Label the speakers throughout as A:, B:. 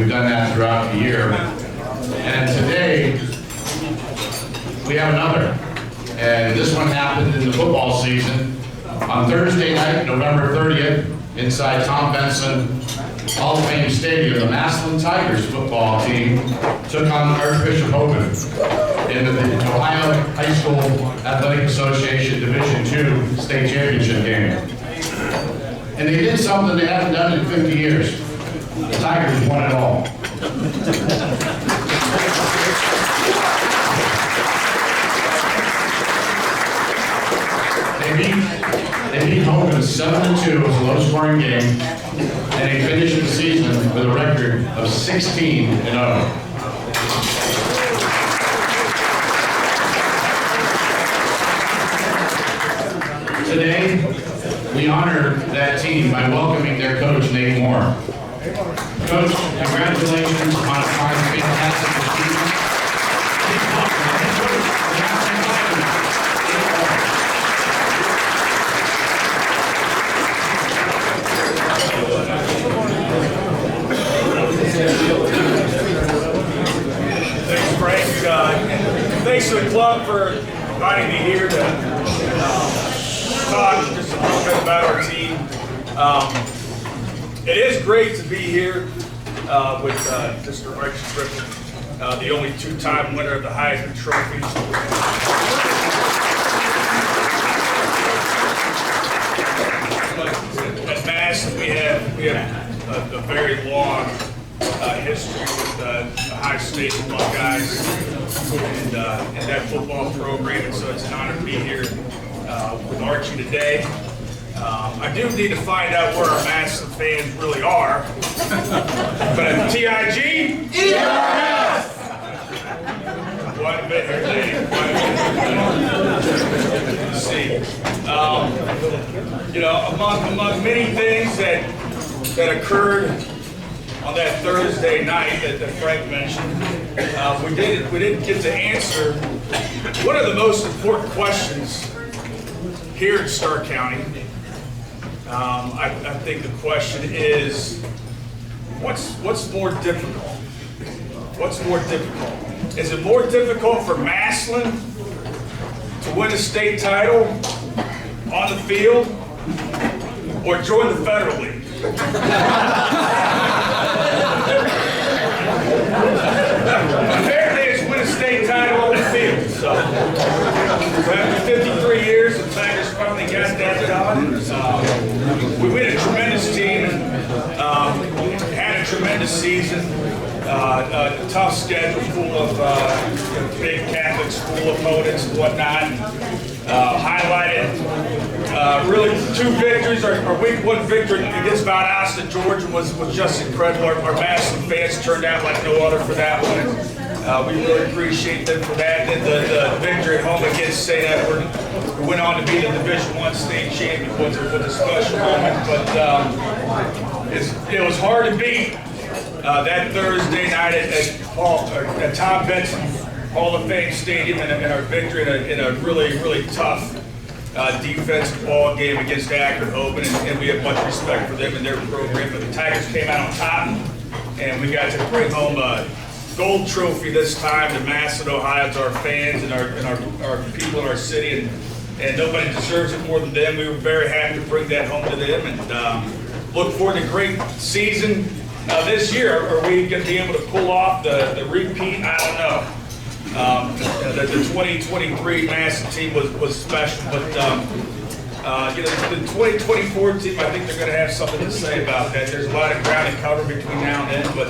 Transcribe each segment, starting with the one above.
A: we've done that throughout the year. And today, we have another. And this one happened in the football season on Thursday night, November 30th, inside Tom Benson Hall of Fame Stadium. The Massillon Tigers football team took on Archbishop Hogan in the Ohio High School Athletic Association Division II State Championship game. And they did something they haven't done in 50 years. The Tigers won it all. They beat Hogan 7-2. It was a low-scoring game, and they finished the season with a record of 16-0. Today, we honor that team by welcoming their coach, Nate Moore. Coach, congratulations on a fantastic achievement.
B: Thanks, Frank. Thanks to the club for inviting me here to talk just a little bit about our team. It is great to be here with Mr. Archie Griffin, the only two-time winner of the Heisman Trophy. At Mass, we have a very long history with the High State Buckeyes and that football program, and so it's an honor to be here with Archie today. I do need to find out where our Massillon fans really are, but at TIG, yes! Quite a bit here today. Let's see. Among many things that occurred on that Thursday night that Frank mentioned, we didn't get to answer one of the most important questions here in Stark County. I think the question is, what's more difficult? What's more difficult? Is it more difficult for Massillon to win a state title on the field or join the Federal League? Apparently it's win a state title on the field. So after 53 years, the Tigers finally got that done. We win a tremendous team and had a tremendous season. A tough schedule full of big Catholic school opponents and whatnot. Highlighted really two victories. Our week one victory against Valdosta, Georgia was just incredible. Our Massillon fans turned out like no other for that one. We really appreciate them for that. And then the victory at home against St. Edward, who went on to be the Division I state champion, was a special moment. But it was hard to beat that Thursday night at Tom Benson Hall of Fame Stadium and our victory in a really, really tough defensive ball game against Akron Open, and we have much respect for them and their program. But the Tigers came out on top, and we got to bring home a gold trophy this time to Massillon, Ohio, to our fans and our people in our city, and nobody deserves it more than them. We were very happy to bring that home to them, and look forward to a great season this year. Are we going to be able to pull off the repeat? I don't know. The 2023 Massillon team was special, but the 2024 team, I think they're going to have something to say about that. There's a lot of ground to cover between now and then, but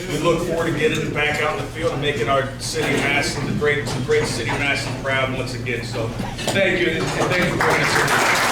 B: we look forward to getting back out in the field and making our city of Massillon, the great city of Massillon, proud once again. So thank you, and thanks for bringing us here tonight.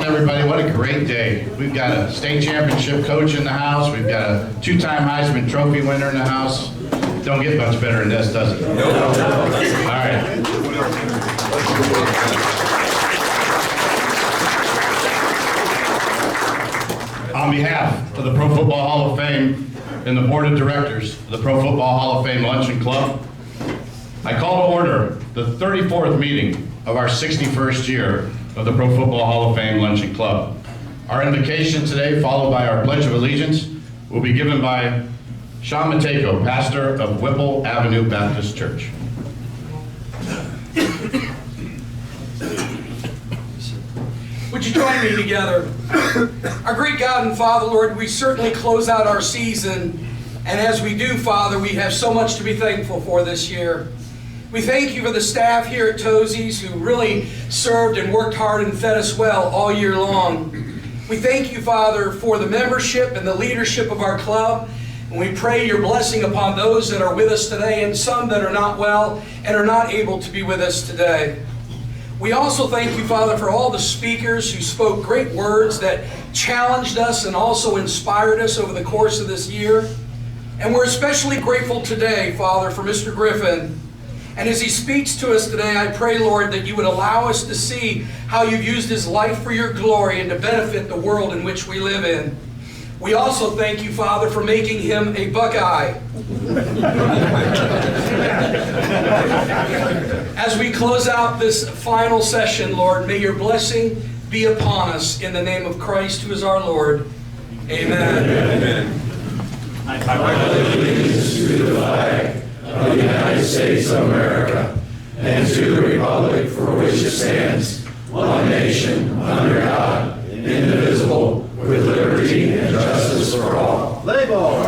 A: Welcome everybody, what a great day. We've got a state championship coach in the house, we've got a two-time Heisman Trophy winner in the house. Don't get much better than this, does it? Nope. All right. On behalf of the Pro Football Hall of Fame and the Board of Directors of the Pro Football Hall of Fame Luncheon Club, I call to order the 34th meeting of our 61st year of the Pro Football Hall of Fame Luncheon Club. Our invocation today, followed by our Pledge of Allegiance, will be given by Sean Matejko, pastor of Whipple Avenue Baptist Church.
C: Would you join me together? Our great God and Father, Lord, we certainly close out our season, and as we do, Father, we have so much to be thankful for this year. We thank you for the staff here at Tozzis who really served and worked hard and fed us well all year long. We thank you, Father, for the membership and the leadership of our club, and we pray your blessing upon those that are with us today and some that are not well and are not able to be with us today. We also thank you, Father, for all the speakers who spoke great words that challenged us and also inspired us over the course of this year. And we're especially grateful today, Father, for Mr. Griffin. And as he speaks to us today, I pray, Lord, that you would allow us to see how you've used his life for your glory and to benefit the world in which we live in. We also thank you, Father, for making him a Buckeye. As we close out this final session, Lord, may your blessing be upon us in the name of Christ, who is our Lord. Amen.
D: Amen. I pledge allegiance to the flag of the United States of America and to the republic for which it stands, one nation, under God, indivisible, with liberty and justice for all. Play ball.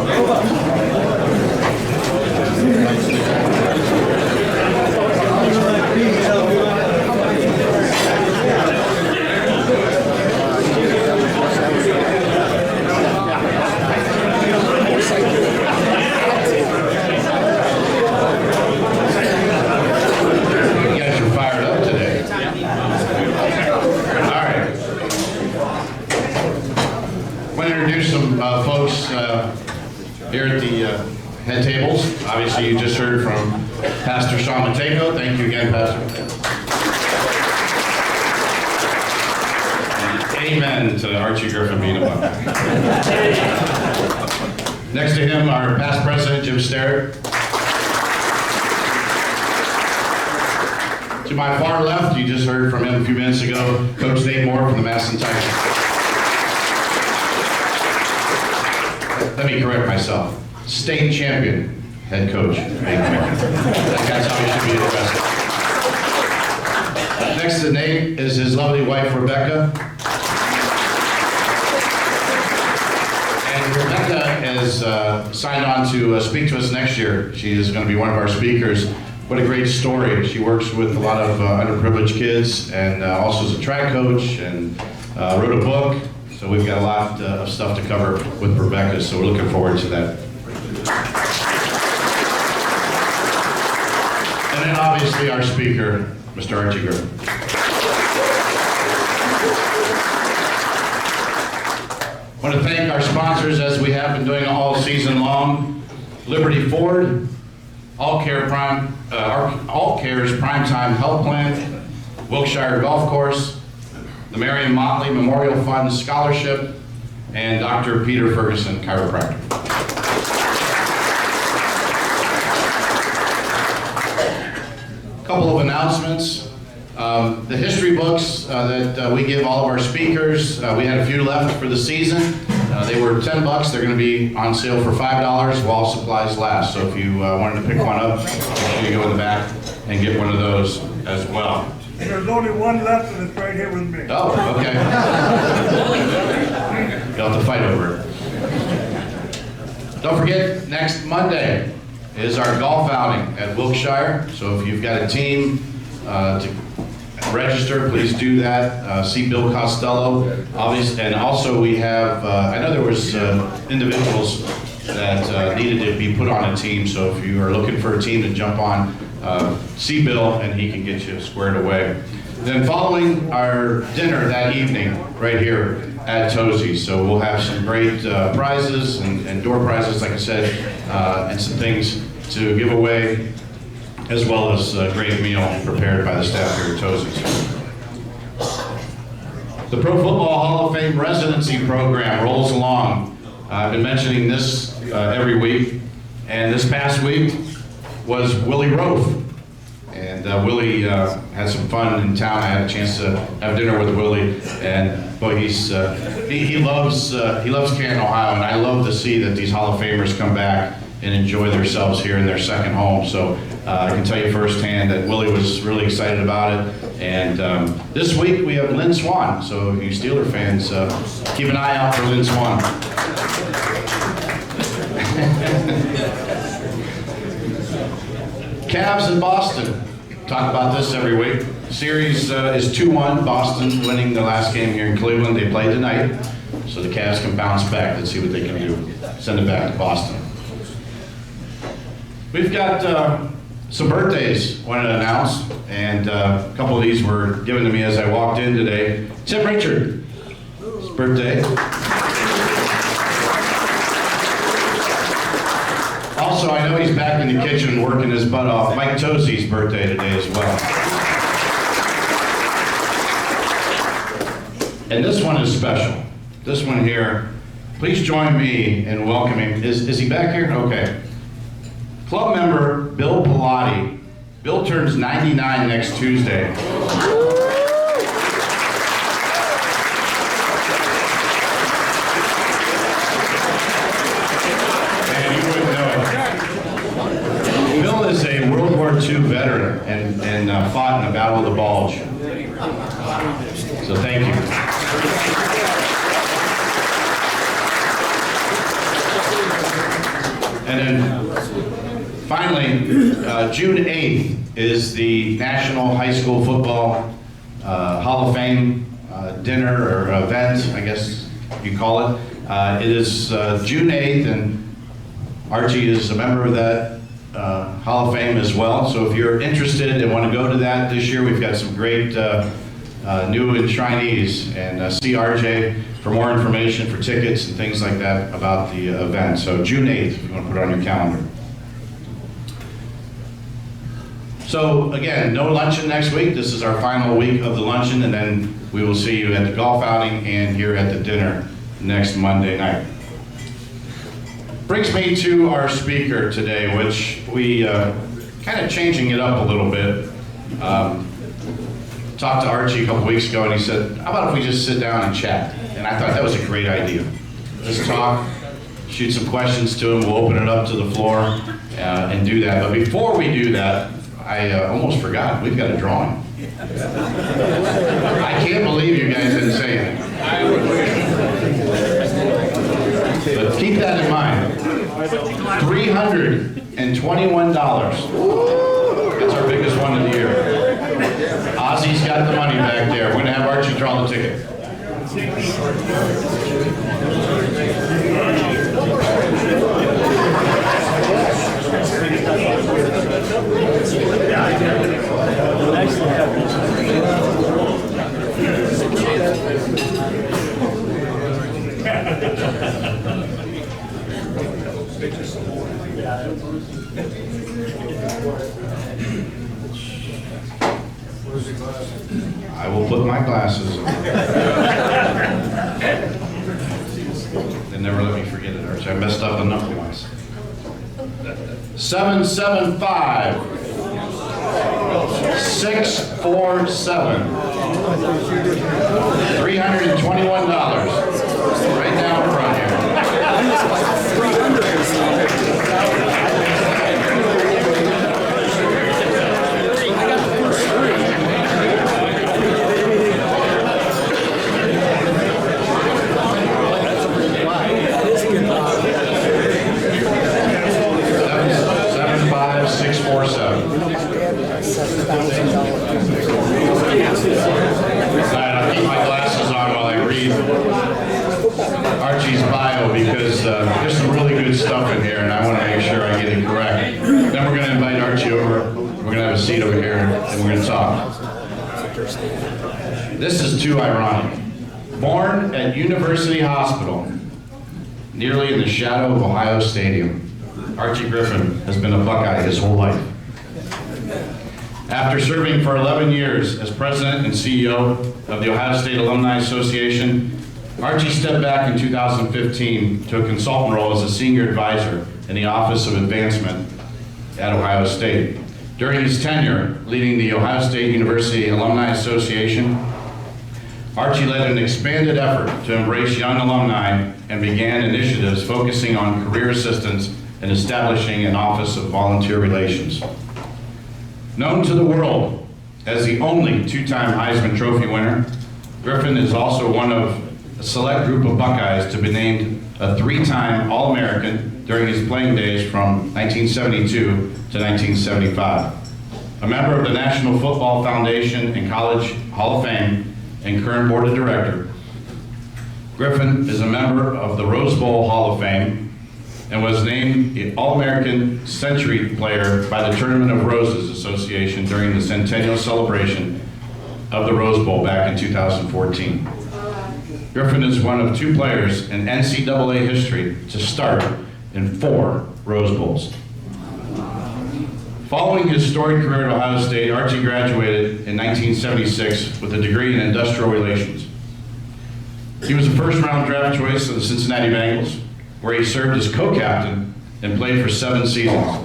A: Folks here at the head tables. Obviously, you just heard from Pastor Sean Matejko. Thank you again, Pastor. And amen to Archie Griffin being a Buckeye. Next to him, our past president, Jim Sterrett. To my far left, you just heard from him a few minutes ago, Coach Nate Moore from the Masson Tigers. Let me correct myself. State champion head coach. That's how he should be addressed. Next to Nate is his lovely wife, Rebecca. And Rebecca has signed on to speak to us next year. She is going to be one of our speakers. What a great story. She works with a lot of underprivileged kids and also is a track coach and wrote a book. So we've got a lot of stuff to cover with Rebecca, so we're looking forward to that. And then obviously our speaker, Mr. Archie Griffin. I want to thank our sponsors, as we have been doing all season long. Liberty Ford, Aultcare's Primetime Health Plan, Wilkshire Golf Course, the Marion Motley Memorial Fund Scholarship, and Dr. Peter Ferguson, chiropractor. A couple of announcements. The history books that we give all of our speakers, we had a few left for the season. They were $10. They're going to be on sale for $5 while supplies last. So if you wanted to pick one up, make sure you go in the back and get one of those as well.
E: There's only one left, and it's right here with me.
A: Oh, okay. You'll have to fight over it. Don't forget, next Monday is our golf outing at Wilkshire. So if you've got a team to register, please do that. See Bill Costello. Obviously, and also we have, I know there was individuals that needed to be put on a team. So if you are looking for a team to jump on, see Bill and he can get you squared away. Then following our dinner that evening, right here at Tozzis. So we'll have some great prizes and door prizes, like I said, and some things to give away, as well as a great meal prepared by the staff here at Tozzis. The Pro Football Hall of Fame residency program rolls along. I've been mentioning this every week, and this past week was Willie Rofe. And Willie had some fun in town. I had a chance to have dinner with Willie, and boy, he loves Canton, Ohio, and I love to see that these Hall of Famers come back and enjoy themselves here in their second home. So I can tell you firsthand that Willie was really excited about it. And this week we have Lynn Swan. So you Steeler fans, keep an eye out for Lynn Swan. Cavs in Boston. Talk about this every week. Series is 2-1. Boston winning the last game here in Cleveland. They play tonight, so the Cavs can bounce back. Let's see what they can do. Send it back to Boston. We've got some birthdays I wanted to announce, and a couple of these were given to me as I walked in today. Tim Richard, his birthday. Also, I know he's back in the kitchen working his butt off. Mike Tozzis' birthday today as well. And this one is special. This one here, please join me in welcoming, is he back here? Okay. Club member Bill Pilati. Bill turns 99 next Tuesday. Bill is a World War II veteran and fought in the Battle of the Bulge. So thank you. And then finally, June 8th is the National High School Football Hall of Fame dinner or event, I guess you call it. It is June 8th, and Archie is a member of that Hall of Fame as well. So if you're interested and want to go to that this year, we've got some great new enshrinees, and see RJ for more information, for tickets and things like that about the event. So June 8th, if you want to put it on your calendar. So again, no luncheon next week. This is our final week of the luncheon, and then we will see you at the golf outing and here at the dinner next Monday night. Brings me to our speaker today, which we kind of changing it up a little bit. Talked to Archie a couple weeks ago, and he said, how about if we just sit down and chat? And I thought that was a great idea. Let's talk, shoot some questions to him, we'll open it up to the floor and do that. But before we do that, I almost forgot, we've got a drawing. I can't believe you guys didn't say anything. But keep that in mind. $321. That's our biggest one of the year. Ozzy's got the money back there. We're going to have Archie draw the ticket. I will put my glasses on. They never let me forget it, Archie. I messed up enough once. 775 647 $321. Right down front here. I'll keep my glasses on while I read Archie's bio, because there's some really good stuff in here, and I want to make sure I get it correct. Then we're going to invite Archie over. We're going to have a seat over here, and we're going to talk. This is too ironic. Born at University Hospital, nearly in the shadow of Ohio Stadium, Archie Griffin has been a Buckeye his whole life. After serving for 11 years as president and CEO of the Ohio State Alumni Association, Archie stepped back in 2015 to a consultant role as a senior advisor in the Office of Advancement at Ohio State. During his tenure leading the Ohio State University Alumni Association, Archie led an expanded effort to embrace young alumni and began initiatives focusing on career assistance and establishing an Office of Volunteer Relations. Known to the world as the only two-time Heisman Trophy winner, Griffin is also one of a select group of Buckeyes to be named a three-time All-American during his playing days from 1972 to 1975. A member of the National Football Foundation and College Hall of Fame and current board of director, Griffin is a member of the Rose Bowl Hall of Fame and was named the All-American Century Player by the Tournament of Roses Association during the centennial celebration of the Rose Bowl back in 2014. Griffin is one of two players in NCAA history to start in 4 Rose Bowls. Following his storied career at Ohio State, Archie graduated in 1976 with a degree in industrial relations. He was a first-round draft choice of the Cincinnati Bengals, where he served as co-captain and played for 7 seasons.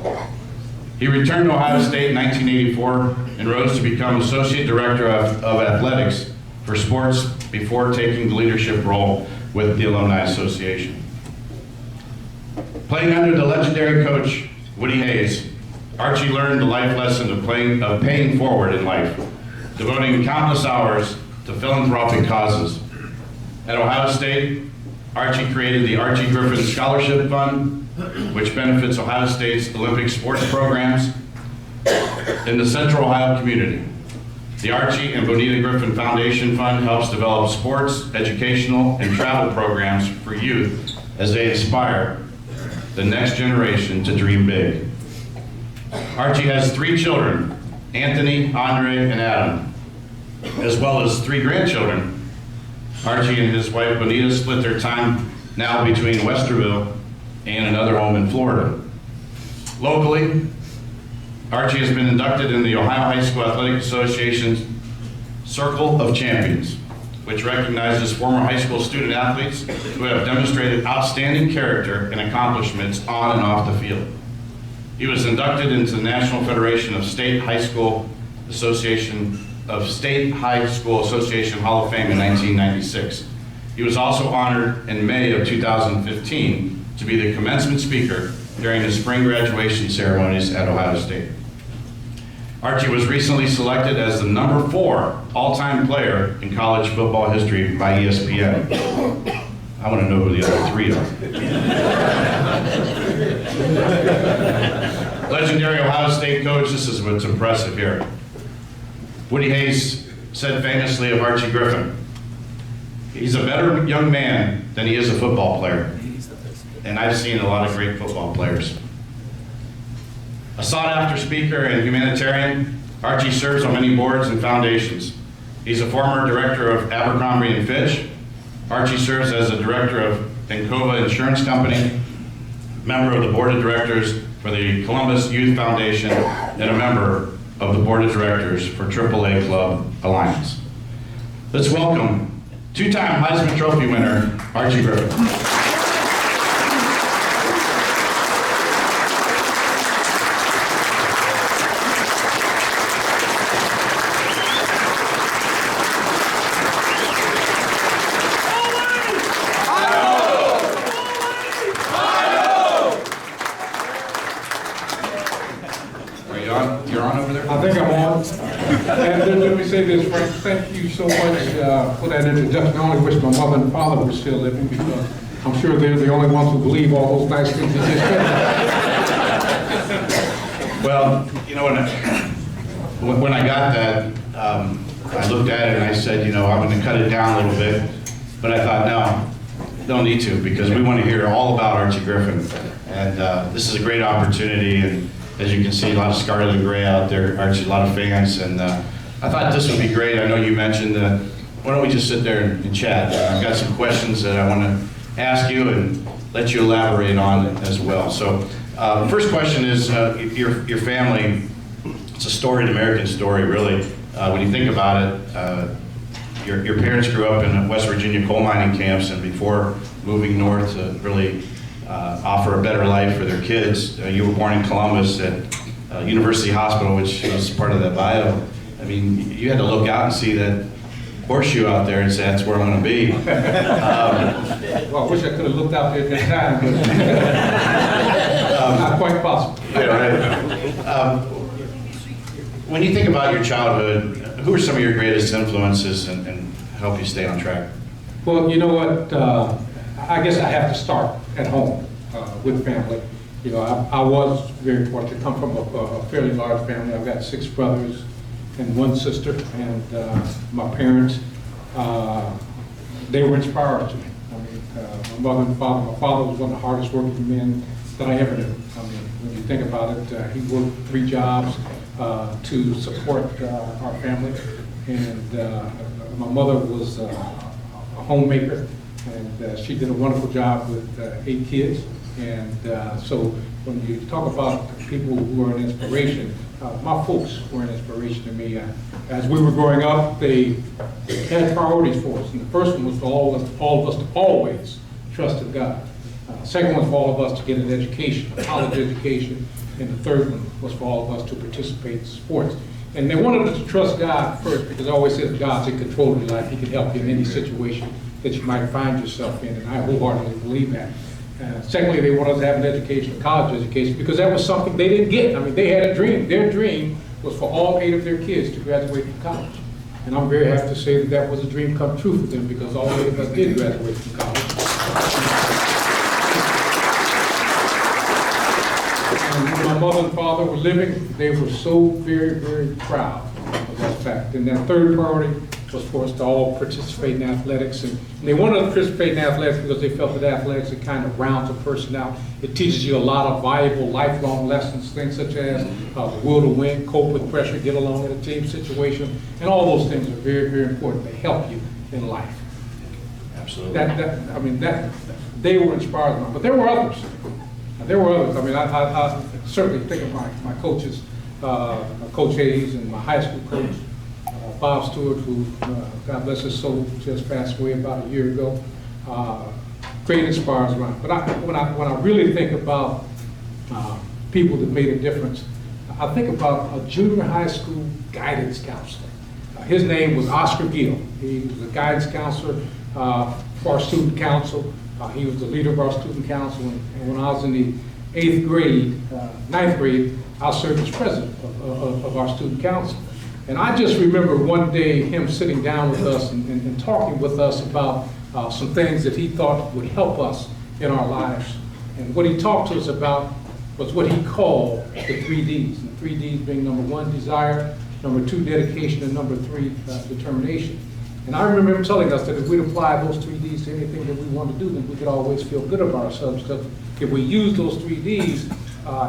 A: He returned to Ohio State in 1984 and rose to become Associate Director of Athletics for sports before taking the leadership role with the Alumni Association. Playing under the legendary coach, Woody Hayes, Archie learned the life lesson of paying forward in life, devoting countless hours to philanthropic causes. At Ohio State, Archie created the Archie Griffin Scholarship Fund, which benefits Ohio State's Olympic sports programs in the Central Ohio community. The Archie and Bonita Griffin Foundation Fund helps develop sports, educational, and travel programs for youth as they inspire the next generation to dream big. Archie has 3 children, Anthony, Andre, and Adam, as well as 3 grandchildren. Archie and his wife Bonita split their time now between Westerville and another home in Florida. Locally, Archie has been inducted in the Ohio High School Athletic Association's Circle of Champions, which recognizes former high school student athletes who have demonstrated outstanding character and accomplishments on and off the field. He was inducted into the National Federation of State High School Association Hall of Fame in 1996. He was also honored in May of 2015 to be the commencement speaker during the spring graduation ceremonies at Ohio State. Archie was recently selected as the number 4 all-time player in college football history by ESPN. I want to know who the other 3 are. Legendary Ohio State coach, this is what's impressive here. Woody Hayes said famously of Archie Griffin, he's a better young man than he is a football player. And I've seen a lot of great football players. A sought-after speaker and humanitarian, Archie serves on many boards and foundations. He's a former director of Abercrombie & Fitch. Archie serves as a director of Encova Insurance Company, member of the board of directors for the Columbus Youth Foundation, and a member of the board of directors for AAA Club Alliance. Let's welcome 2-time Heisman Trophy winner, Archie Griffin. You're on over there?
F: I think I'm on. And let me say this, Frank, thank you so much for that introduction. I only wish my mother and father were still living because I'm sure they're the only ones who believe all those nice things you just said.
A: Well, you know, when I got that, I looked at it and I said, you know, I'm going to cut it down a little bit. But I thought, no, don't need to, because we want to hear all about Archie Griffin. And this is a great opportunity. And as you can see, a lot of scarlet and gray out there, Archie, a lot of fans, and I thought this would be great. I know you mentioned that. Why don't we just sit there and chat? I've got some questions that I want to ask you and let you elaborate on as well. So, first question is your family. It's a storied American story, really. When you think about it, your parents grew up in West Virginia coal mining camps, and before moving north to really offer a better life for their kids, you were born in Columbus at University Hospital, which was part of that bio. I mean, you had to look out and see that horseshoe out there and say, that's where I'm going to be.
F: Well, I wish I could have looked out there at that time, but not quite possible.
A: Yeah, right. When you think about your childhood, who are some of your greatest influences and help you stay on track?
F: Well, you know what? I guess I have to start at home with family. You know, I was very fortunate to come from a fairly large family. I've got 6 brothers and 1 sister, and my parents, they were inspiring to me. I mean, my mother and father, my father was one of the hardest working men that I ever knew. I mean, when you think about it, he worked 3 jobs to support our family, and my mother was a homemaker, and she did a wonderful job with 8 kids. And so when you talk about people who are an inspiration, my folks were an inspiration to me. As we were growing up, they had priorities for us. And the first one was for all of us to always trust in God. Second one was for all of us to get an education, a college education. And the third one was for all of us to participate in sports. And they wanted us to trust God first, because I always said God's in control of your life. He can help you in any situation that you might find yourself in, and I wholeheartedly believe that. Secondly, they wanted us to have an education, a college education, because that was something they didn't get. I mean, they had a dream. Their dream was for all 8 of their kids to graduate from college. And I'm very happy to say that that was a dream come true for them, because all 8 of us did graduate from college. And when my mother and father were living, they were so very, very proud of that fact. And that third priority was for us to all participate in athletics. And they wanted us to participate in athletics because they felt that athletics, it kind of rounds a person out. It teaches you a lot of valuable lifelong lessons, things such as the will to win, cope with pressure, get along in a team situation, and all those things are very, very important. They help you in life.
A: Absolutely.
F: They were inspired, but there were others. There were others. I mean, I certainly think of my coaches, Coach Hayes and my high school coach, Bob Stewart, who, God bless his soul, just passed away about a year ago. Great inspires around. But when I really think about people that made a difference, I think about a junior high school guidance counselor. His name was Oscar Gill. He was a guidance counselor for our student council. He was the leader of our student council. And when I was in the 8th grade, 9th grade, I served as president of our student council. And I just remember one day him sitting down with us and talking with us about some things that he thought would help us in our lives. And what he talked to us about was what he called the 3 Ds. And the 3 Ds being number 1, desire, number 2, dedication, and number 3, determination. And I remember him telling us that if we'd apply those 3 Ds to anything that we want to do, then we could always feel good about ourselves. Because if we use those 3 Ds,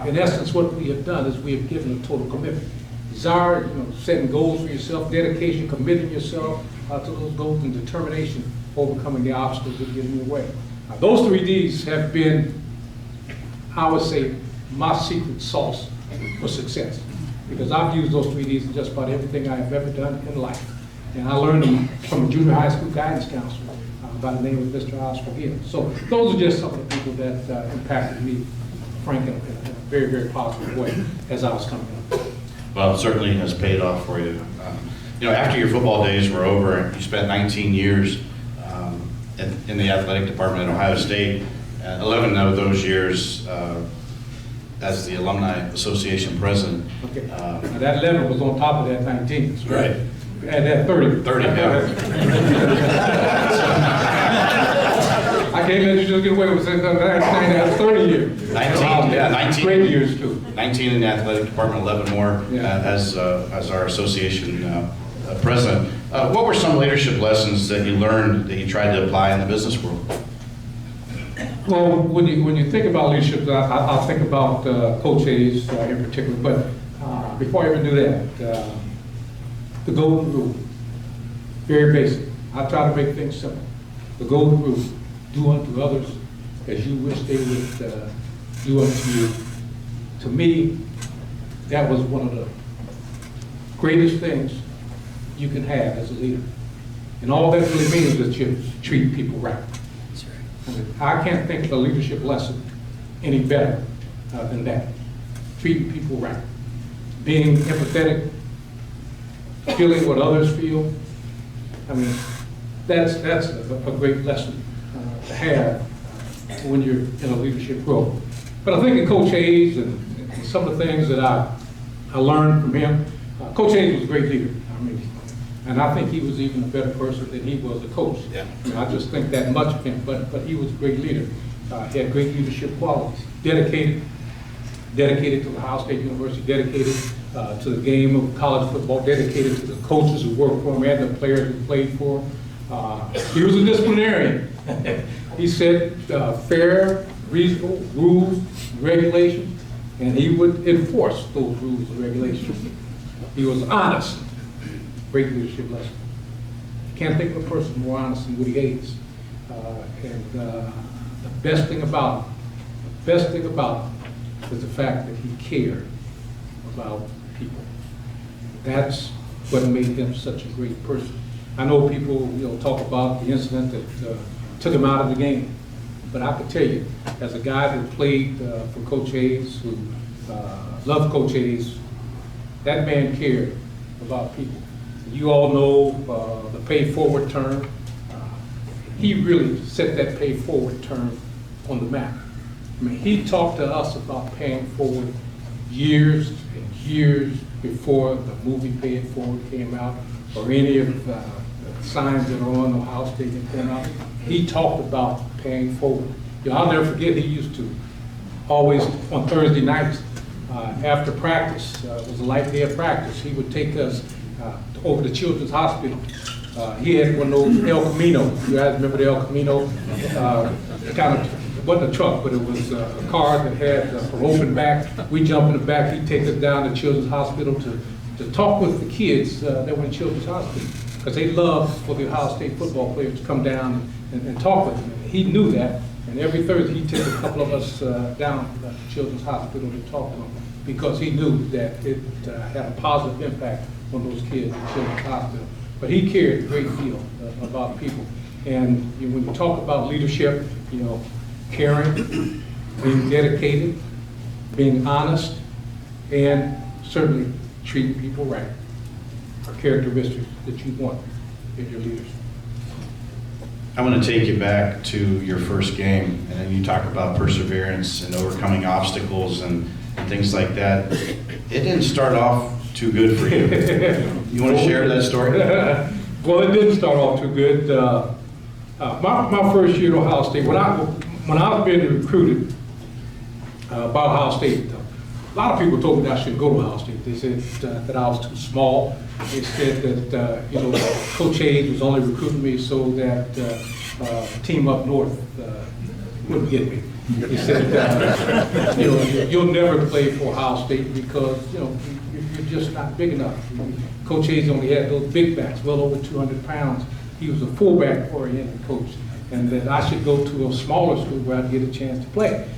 F: in essence, what we have done is we have given a total commitment. Desire, setting goals for yourself, dedication, committing yourself to those goals, and determination, overcoming the obstacles that get in your way. Those 3 Ds have been, I would say, my secret sauce for success. Because I've used those 3 Ds in just about everything I have ever done in life. And I learned them from a junior high school guidance counselor by the name of Mr. Oscar Gill. So those are just some of the people that impacted me, Frank, in a very, very positive way as I was coming up.
A: Well, it certainly has paid off for you. After your football days were over, you spent 19 years in the athletic department at Ohio State. 11 of those years as the Alumni Association president.
F: Okay. Now that 11 was on top of that 19. So
A: right.
F: And that 30.
A: 30, yeah.
F: I can't let you just get away with saying that 30 years.
A: 19
F: great years too.
A: 19 in the athletic department, 11 more as our association president. What were some leadership lessons that you learned that you tried to apply in the business world?
F: Well, when you think about leadership, I think about Coach Hayes in particular. But before I even do that, The golden rule, very basic. I try to make things simple. The golden rule, do unto others as you wish they would do unto you. To me, that was one of the greatest things you can have as a leader. And all that really means is that you treat people right. I mean, I can't think of a leadership lesson any better than that. Treating people right. Being empathetic, feeling what others feel. I mean, that's a great lesson to have when you're in a leadership role. But I think in Coach Hayes and some of the things that I learned from him, Coach Hayes was a great leader. I mean, and I think he was even a better person than he was a coach. Yeah. I mean, I just think that much of him, but he was a great leader. He had great leadership qualities. Dedicated to Ohio State University, dedicated to the game of college football, dedicated to the coaches who worked for him and the players who played for him. He was a disciplinarian. He set fair, reasonable rules, regulations, and he would enforce those rules and regulations. He was honest. Great leadership lesson. Can't think of a person more honest than Woody Hayes. The best thing about him was the fact that he cared about people. That's what made him such a great person. I know people, talk about the incident that took him out of the game, but I can tell you, as a guy that played for Coach Hayes, who loved Coach Hayes, that man cared about people. You all know the pay forward term. He really set that pay forward term on the map. I mean, he talked to us about paying forward years and years before the movie Pay It Forward came out, or any of the signs that are on Ohio State that came out. He talked about paying forward. I'll never forget, he used to always, on Thursday nights, after practice, it was a light day of practice, he would take us over to Children's Hospital. He had one of those El Camino. You guys remember the El Camino? Kind of, it wasn't a truck, but it was a car that had an open back. We jump in the back. He'd take us down to Children's Hospital to talk with the kids that were in Children's Hospital, because they loved for the Ohio State football players to come down and talk with them. He knew that, and every Thursday he'd take a couple of us down to Children's Hospital to talk to them, because he knew that it had a positive impact on those kids in Children's Hospital. But he cared a great deal about people. And when you talk about leadership, caring, being dedicated, being honest, and certainly treating people right are characteristics that you want in your leaders.
G: I want to take you back to your first game, and then you talk about perseverance and overcoming obstacles and things like that. It didn't start off too good for you. You want to share that story?
F: Well, it didn't start off too good. My first year at Ohio State, when I was being recruited by Ohio State, a lot of people told me that I shouldn't go to Ohio State. They said that I was too small. They said that Coach Hayes was only recruiting me so that the team up north wouldn't get me. He said, you'll never play for Ohio State because you're just not big enough. Coach Hayes only had those big backs, well over 200 pounds. He was a fullback-oriented coach, and that I should go to a smaller school where I'd get a chance to play.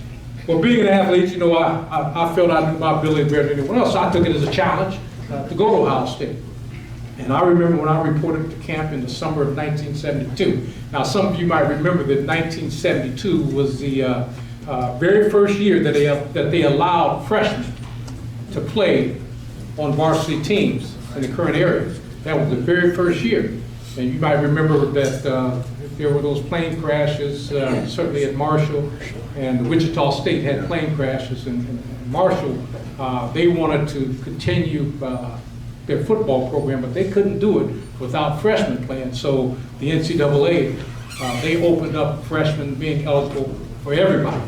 F: Well, being an athlete, I felt I knew my ability better than anyone else, so I took it as a challenge to go to Ohio State. And I remember when I reported to camp in the summer of 1972. Now, some of you might remember that 1972 was the very first year that they allowed freshmen to play on varsity teams in the current area. That was the very first year. And you might remember that there were those plane crashes, certainly at Marshall, and Wichita State had plane crashes. And Marshall, they wanted to continue their football program, but they couldn't do it without freshmen playing. So the NCAA, they opened up freshmen being eligible for everybody.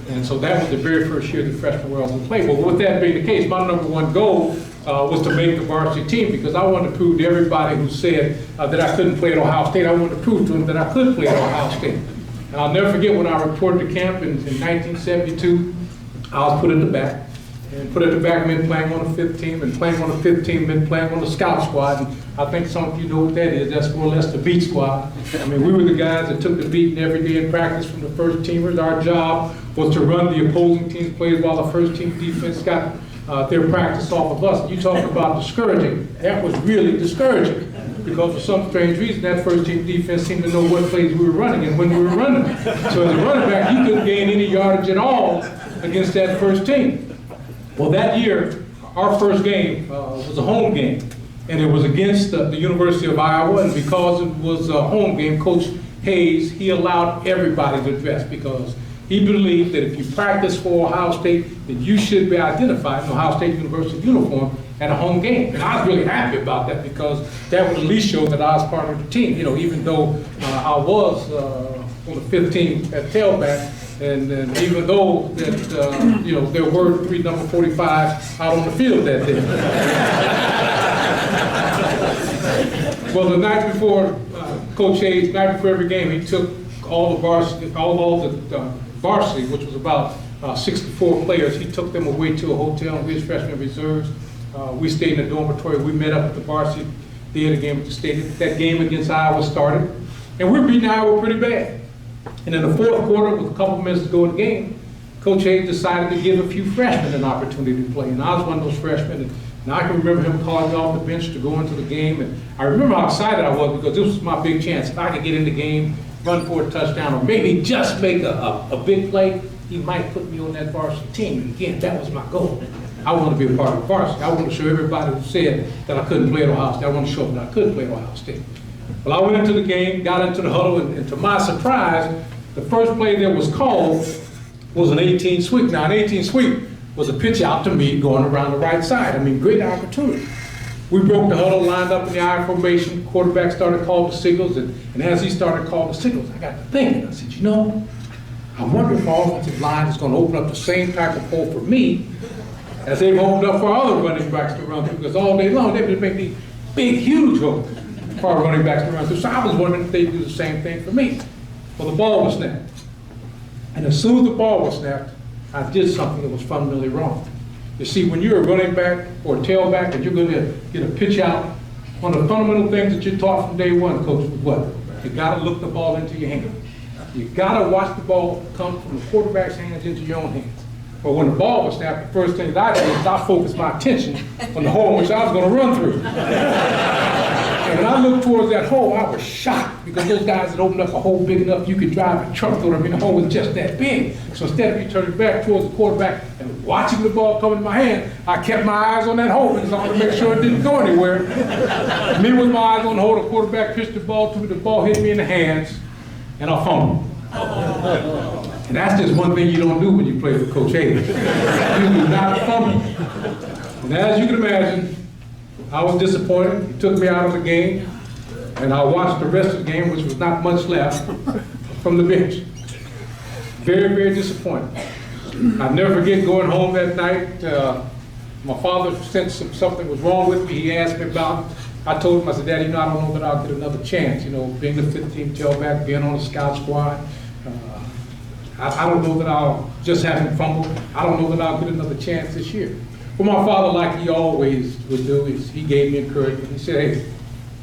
F: And so that was the very first year the freshmen were able to play. Well, with that being the case, my number one goal was to make the varsity team, because I wanted to prove to everybody who said that I couldn't play at Ohio State, I wanted to prove to them that I could play at Ohio State. And I'll never forget when I reported to camp in 1972, I was put in the back, And put at the back meant playing on the 5th team, and playing on the 5th team meant playing on the scout squad. And I think some of you know what that is. That's more or less the beat squad. I mean, we were the guys that took the beating every day in practice from the first teamers. Our job was to run the opposing team's plays while the first team defense got their practice off of us. You talk about discouraging. That was really discouraging. Because for some strange reason, that first team defense seemed to know what plays we were running and when we were running. So as a running back, you couldn't gain any yardage at all against that first team. Well, that year, our first game was a home game, and it was against the University of Iowa, and because it was a home game, Coach Hayes, he allowed everybody to dress because he believed that if you practice for Ohio State, that you should be identified in Ohio State University uniform at a home game. And I was really happy about that because that would at least show that I was part of the team. You know, even though I was on the 5th team at tailback, and even though that, you know, there were 3 number 45s out on the field that day. Well, the night before, Coach Hayes, night before every game, he took all the varsity, which was about 64 players, he took them away to a hotel in his freshman reserves. We stayed in the dormitory. We met up at the varsity day of the game at the stadium. That game against Iowa started, and we were beating Iowa pretty bad. And in the 4th quarter, with a couple of minutes to go in the game, Coach Hayes decided to give a few freshmen an opportunity to play. And I was one of those freshmen, and I can remember him calling me off the bench to go into the game. And I remember how excited I was because this was my big chance. If I could get in the game, run for a touchdown, or maybe just make a big play, he might put me on that varsity team. And again, that was my goal. I wanted to be a part of the varsity. I wanted to show everybody who said that I couldn't play at Ohio State. I wanted to show them that I could play at Ohio State. Well, I went into the game, got into the huddle, and to my surprise, the first play that was called was an 18 sweep. Now, an 18 sweep was a pitch out to me going around the right side. I mean, great opportunity. We broke the huddle, lined up in the I formation. Quarterback started calling the signals, and as he started calling the signals, I got to thinking. I said, you know, I wonder if our offensive line is going to open up the same type of hole for me as they've opened up for other running backs to run through, because all day long they would make these big, huge holes for our running backs to run through. So I was wondering if they'd do the same thing for me. Well, the ball was snapped. And as soon as the ball was snapped, I did something that was fundamentally wrong. You see, when you're a running back or a tailback and you're going to get a pitch out, one of the fundamental things that you're taught from day one, coach, was what? You got to look the ball into your hand. You got to watch the ball come from the quarterback's hands into your own hands. But when the ball was snapped, the first thing that I did was I focused my attention on the hole in which I was going to run through. And when I looked towards that hole, I was shocked because those guys had opened up a hole big enough you could drive a truck through it. I mean, the hole was just that big. So instead of me turning back towards the quarterback and watching the ball come in my hand, I kept my eyes on that hole because I wanted to make sure it didn't go anywhere. Me with my eyes on the hole, the quarterback pitched the ball to me, the ball hit me in the hands, and I fumbled. And that's just one thing you don't do when you play with Coach Hayes. You do not fumble. And as you can imagine, I was disappointed. He took me out of the game, and I watched the rest of the game, which was not much left, from the bench. Very, very disappointed. I'll never forget going home that night. My father sensed something was wrong with me. He asked me about it. I told him, I said, Daddy, you know, I don't know that I'll get another chance. You know, being the 5th team tailback, being on the scout squad. I don't know that I'll just having fumbled. I don't know that I'll get another chance this year. Well, my father, like he always would do, is he gave me encouragement. He said, hey,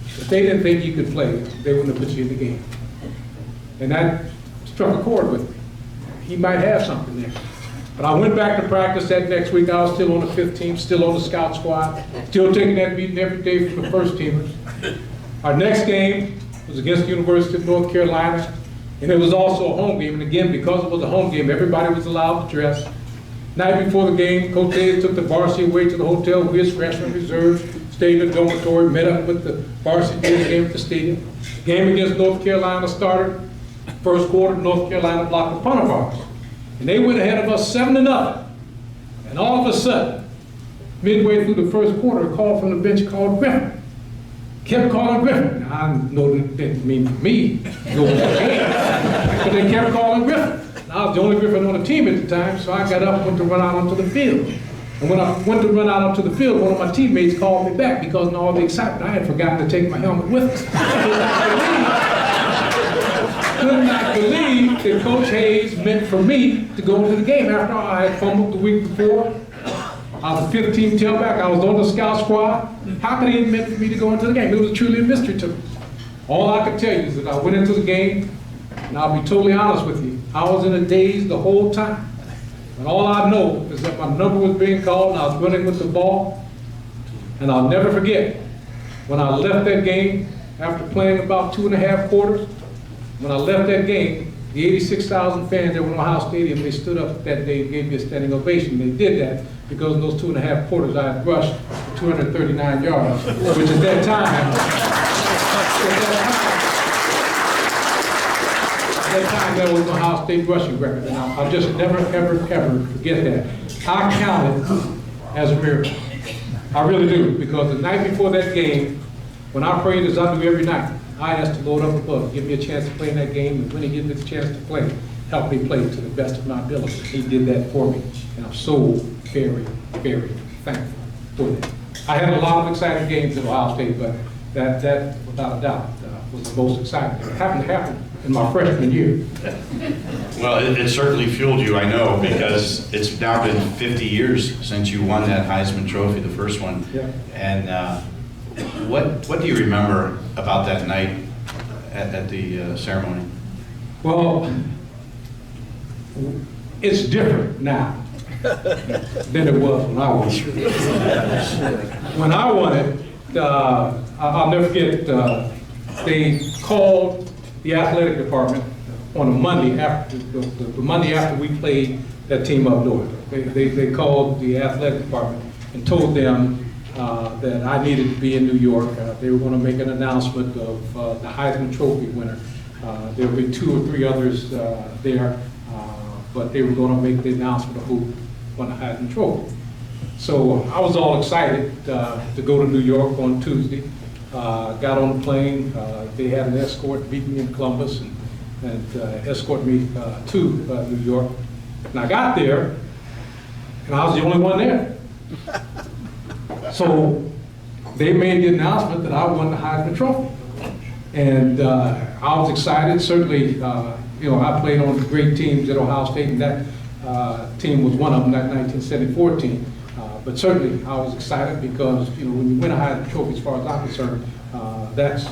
F: if they didn't think you could play, they wouldn't have put you in the game. And that struck a chord with me. He might have something there. But I went back to practice that next week. I was still on the 5th team, still on the scout squad, still taking that beating every day from the first teamers. Our next game was against the University of North Carolina, and it was also a home game. And again, because it was a home game, everybody was allowed to dress. Night before the game, Coach Hayes took the varsity away to the hotel with his freshman reserves, stayed in the dormitory, met up with the varsity game at the stadium. Game against North Carolina started. First quarter, North Carolina blocked a punt of ours. And they went ahead of us 7-0. And all of a sudden, midway through the first quarter, a call from the bench called Griffin. Kept calling Griffin. Now, I know that didn't mean for me to go in the game, but they kept calling Griffin. I was the only Griffin on the team at the time, so I got up and went to run out onto the field. And when I went to run out onto the field, one of my teammates called me back because in all the excitement, I had forgotten to take my helmet with me. Could not believe that Coach Hayes meant for me to go into the game after I had fumbled the week before. I was a 5th team tailback. I was on the scout squad. How could he admit for me to go into the game? It was truly a mystery to me. All I can tell you is that I went into the game, and I'll be totally honest with you, I was in a daze the whole time. And all I know is that my number was being called, and I was running with the ball. And I'll never forget, when I left that game, after playing about 2.5 quarters, when I left that game, the 86,000 fans that were in Ohio Stadium, they stood up that day and gave me a standing ovation. They did that because in those 2.5 quarters I had rushed for 239 yards, which at that time, that was the Ohio State rushing record. And I'll just never, ever, ever forget that. I count it as a miracle. I really do, because the night before that game, when I prayed as I do every night, I asked the Lord up above, give me a chance to play in that game, and when he gives me the chance to play, help me play to the best of my ability. He did that for me, and I'm so very, very thankful for that. I had a lot of exciting games at Ohio State, but that without a doubt, was the most exciting. It happened to happen in my freshman year.
G: Well, it certainly fueled you, I know, because it's now been 50 years since you won that Heisman Trophy, the first one.
F: Yeah.
G: And what do you remember about that night at the ceremony?
F: Well, it's different now than it was when I won it. When I won it, I'll never forget, they called the athletic department on a Monday after the Monday after we played that team up north. They called the athletic department and told them that I needed to be in New York. They were going to make an announcement of the Heisman Trophy winner. There would be 2 or 3 others there, but they were going to make the announcement of who won the Heisman Trophy. So I was all excited to go to New York on Tuesday. Got on the plane. They had an escort, beat me in Columbus, and escorted me to New York. And I got there, and I was the only one there. So they made the announcement that I won the Heisman Trophy. And I was excited. Certainly, you know, I played on great teams at Ohio State, and that team was one of them, that 1974 team. But certainly, I was excited because, you know, when you win a Heisman Trophy, as far as I'm concerned, that's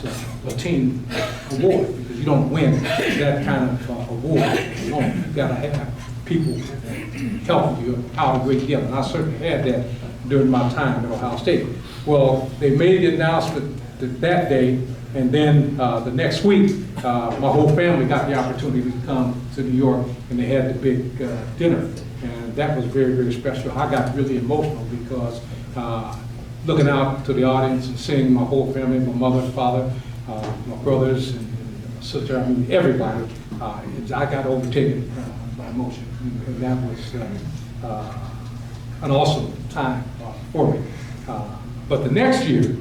F: a team award, because you don't win that kind of award alone. You've got to have people helping you out a great deal, and I certainly had that during my time at Ohio State. Well, they made the announcement that day, and then the next week, my whole family got the opportunity to come to New York, and they had the big dinner. And that was very, very special. I got really emotional because looking out to the audience and seeing my whole family, my mother and father, my brothers and my sister, I mean, everybody, I got overtaken by emotion. And that was an awesome time for me. But the next year,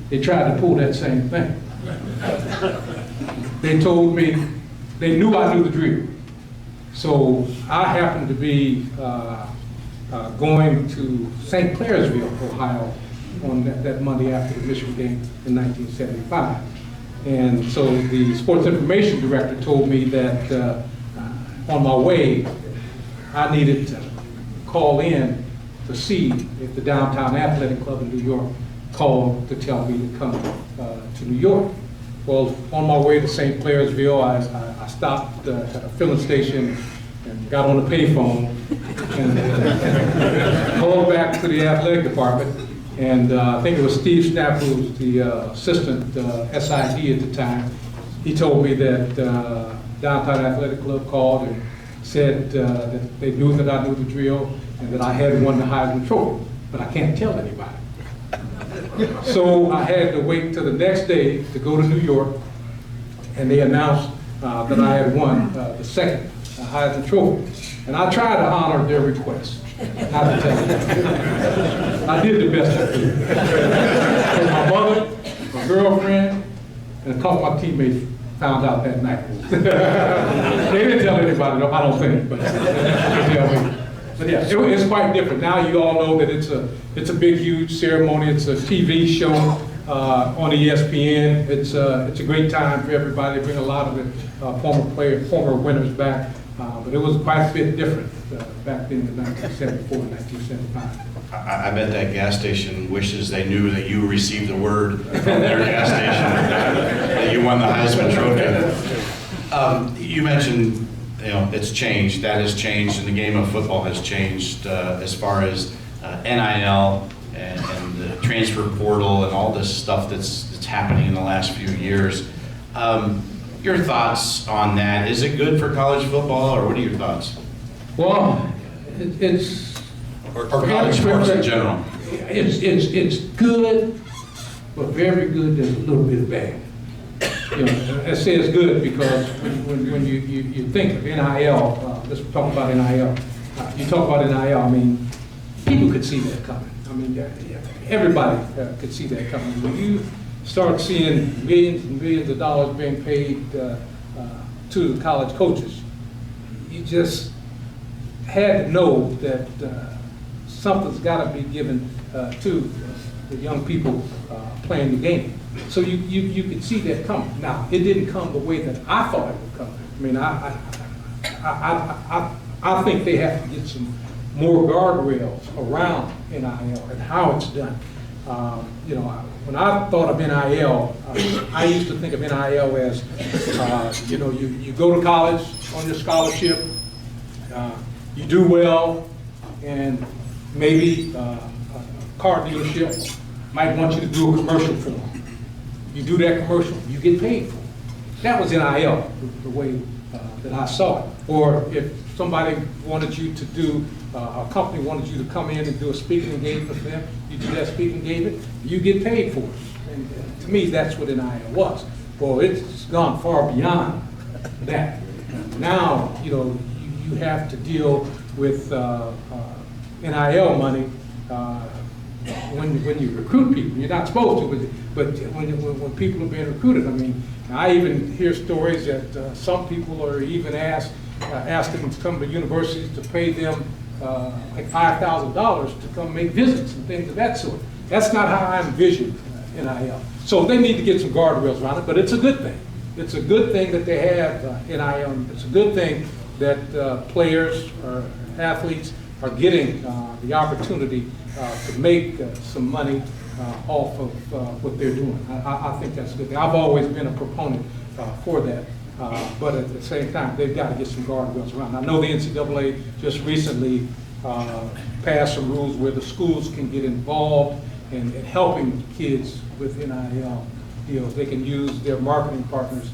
F: they tried to pull that same thing. They told me, they knew I knew the drill. So I happened to be going to St. Clairsville, Ohio, on that Monday after the Michigan game in 1975. And so the sports information director told me that on my way, I needed to call in to see if the Downtown Athletic Club in New York called to tell me to come to New York. Well, on my way to St. Clairsville, I stopped at a filling station and got on the payphone and called back to the athletic department. And I think it was Steve Snap, who was the assistant SID at the time. He told me that Downtown Athletic Club called and said that they knew that I knew the drill and that I had won the Heisman Trophy, but I can't tell anybody. So I had to wait till the next day to go to New York, and they announced that I had won the second Heisman Trophy. And I tried to honor their request, not to tell them. I did the best I could. My mother, my girlfriend, and a couple of my teammates found out that night. They didn't tell anybody, I don't think, but they tell me. But yeah, it's quite different. Now you all know that it's a big, huge ceremony. It's a TV show on ESPN. It's a great time for everybody. Bring a lot of the former winners back. But it was quite a bit different back then in 1974 and 1975.
G: I bet that gas station wishes they knew that you received the word from their gas station that you won the Heisman Trophy. You mentioned, it's changed. That has changed, and the game of football has changed as far as NIL and the transfer portal and all this stuff that's happening in the last few years. Your thoughts on that? Is it good for college football, or what are your thoughts?
F: Well, it's
G: Or college sports in general?
F: It's good, but very good. There's a little bit of bad. I say it's good because when you think of NIL, let's talk about NIL. You talk about NIL, I mean, people could see that coming. I mean, everybody could see that coming. When you start seeing millions and millions of dollars being paid to the college coaches, you just had to know that something's got to be given to the young people playing the game. So you could see that coming. Now, it didn't come the way that I thought it would come. I mean, I think they have to get some more guardrails around NIL and how it's done. When I thought of NIL, I used to think of NIL as, you go to college on your scholarship, you do well, and maybe a car dealership might want you to do a commercial for them. You do that commercial, you get paid for it. That was NIL, the way that I saw it. Or if somebody wanted you to do, a company wanted you to come in and do a speaking engagement for them, you do that speaking engagement, you get paid for it. And to me, that's what NIL was. Well, it's gone far beyond that. Now, you have to deal with NIL money when you recruit people. You're not supposed to, but when people are being recruited, I mean, I even hear stories that some people are even asked them to come to universities to pay them like $5,000 to come make visits and things of that sort. That's not how I envision NIL. So they need to get some guardrails around it, but it's a good thing. It's a good thing that they have NIL. It's a good thing that players or athletes are getting the opportunity to make some money off of what they're doing. I think that's a good thing. I've always been a proponent for that. But at the same time, they've got to get some guardrails around. I know the NCAA just recently passed some rules where the schools can get involved in helping kids with NIL deals. They can use their marketing partners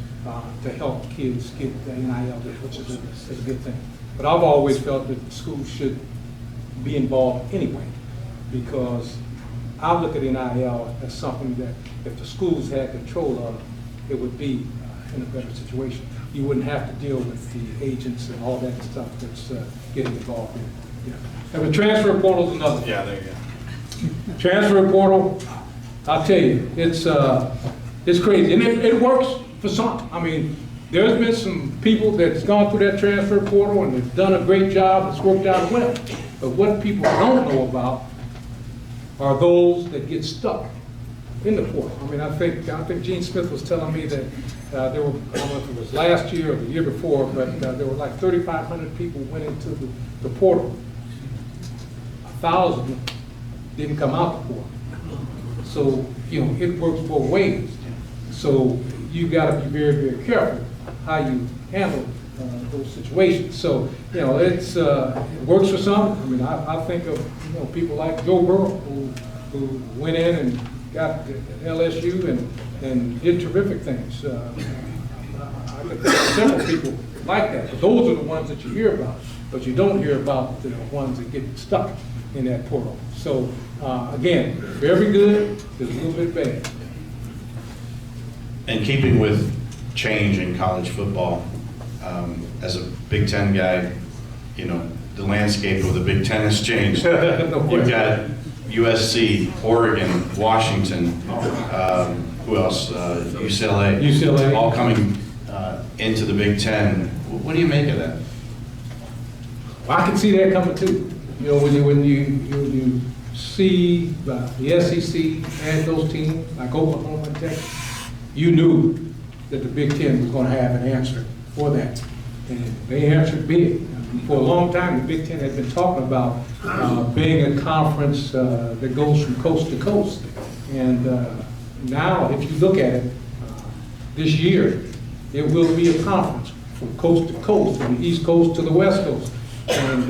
F: to help kids get the NIL, which is a good thing. But I've always felt that schools should be involved anyway, because I look at NIL as something that if the schools had control of, it would be in a better situation. You wouldn't have to deal with the agents and all that stuff that's getting involved in. And the transfer portal is another.
G: Yeah, there you go.
F: Transfer portal, I'll tell you, it's crazy, and it works for some. I mean, there's been some people that's gone through that transfer portal and they've done a great job. It's worked out well. But what people don't know about are those that get stuck in the portal. I mean, I think Gene Smith was telling me that there were, I don't know if it was last year or the year before, but there were like 3,500 people went into the portal. 1,000 didn't come out the portal. So, it works both ways. So you got to be very, very careful how you handle those situations. So, it works for some. I mean, I think of, people like Joe Burrow who went in and got to LSU and did terrific things. I could think of several people like that. But those are the ones that you hear about. But you don't hear about the ones that get stuck in that portal. So, again, very good, there's a little bit bad.
G: And keeping with change in college football, as a Big Ten guy, the landscape of the Big Ten has changed. You've got USC, Oregon, Washington, who else? UCLA, all coming into the Big Ten. What do you make of that?
F: Well, I can see that coming too. When you see the SEC and those teams like Oklahoma and Texas, you knew that the Big Ten was going to have an answer for that. and they answered big. For a long time, the Big Ten had been talking about being a conference that goes from coast to coast. And now, if you look at it, this year, it will be a conference from coast to coast, from the East Coast to the West Coast. And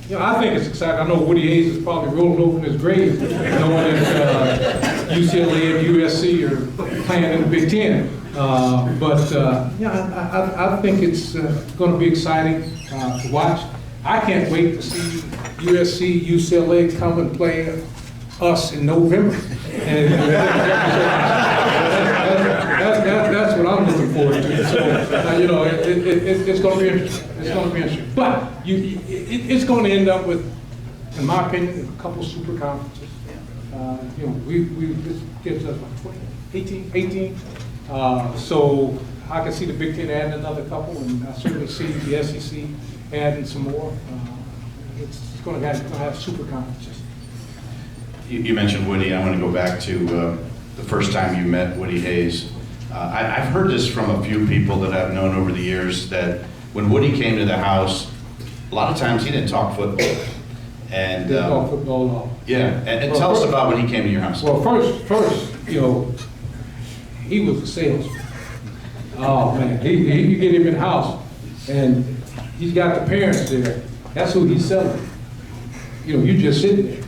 F: you know, I think it's exciting. I know Woody Hayes is probably rolling over in his grave knowing that UCLA and USC are playing in the Big Ten. Yeah, I think it's going to be exciting to watch. I can't wait to see USC, UCLA come and play us in November. And that's what I'm looking forward to. So, you know, it's going to be interesting. It's going to be interesting. But it's going to end up with, in my opinion, a couple super conferences. You know, this gives us like 20, 18. So I can see the Big Ten adding another couple, and I certainly see the SEC adding some more. It's going to have super conferences.
G: You mentioned Woody. I want to go back to the first time you met Woody Hayes. I've heard this from a few people that I've known over the years, that when Woody came to the house, a lot of times he didn't talk football. And
F: Didn't talk football at all.
G: Yeah, and tell us about when he came to your house.
F: Well, first, you know, he was a salesman. Oh man, you get him in the house, and he's got the parents there. That's who he's selling. You know, you just sitting there.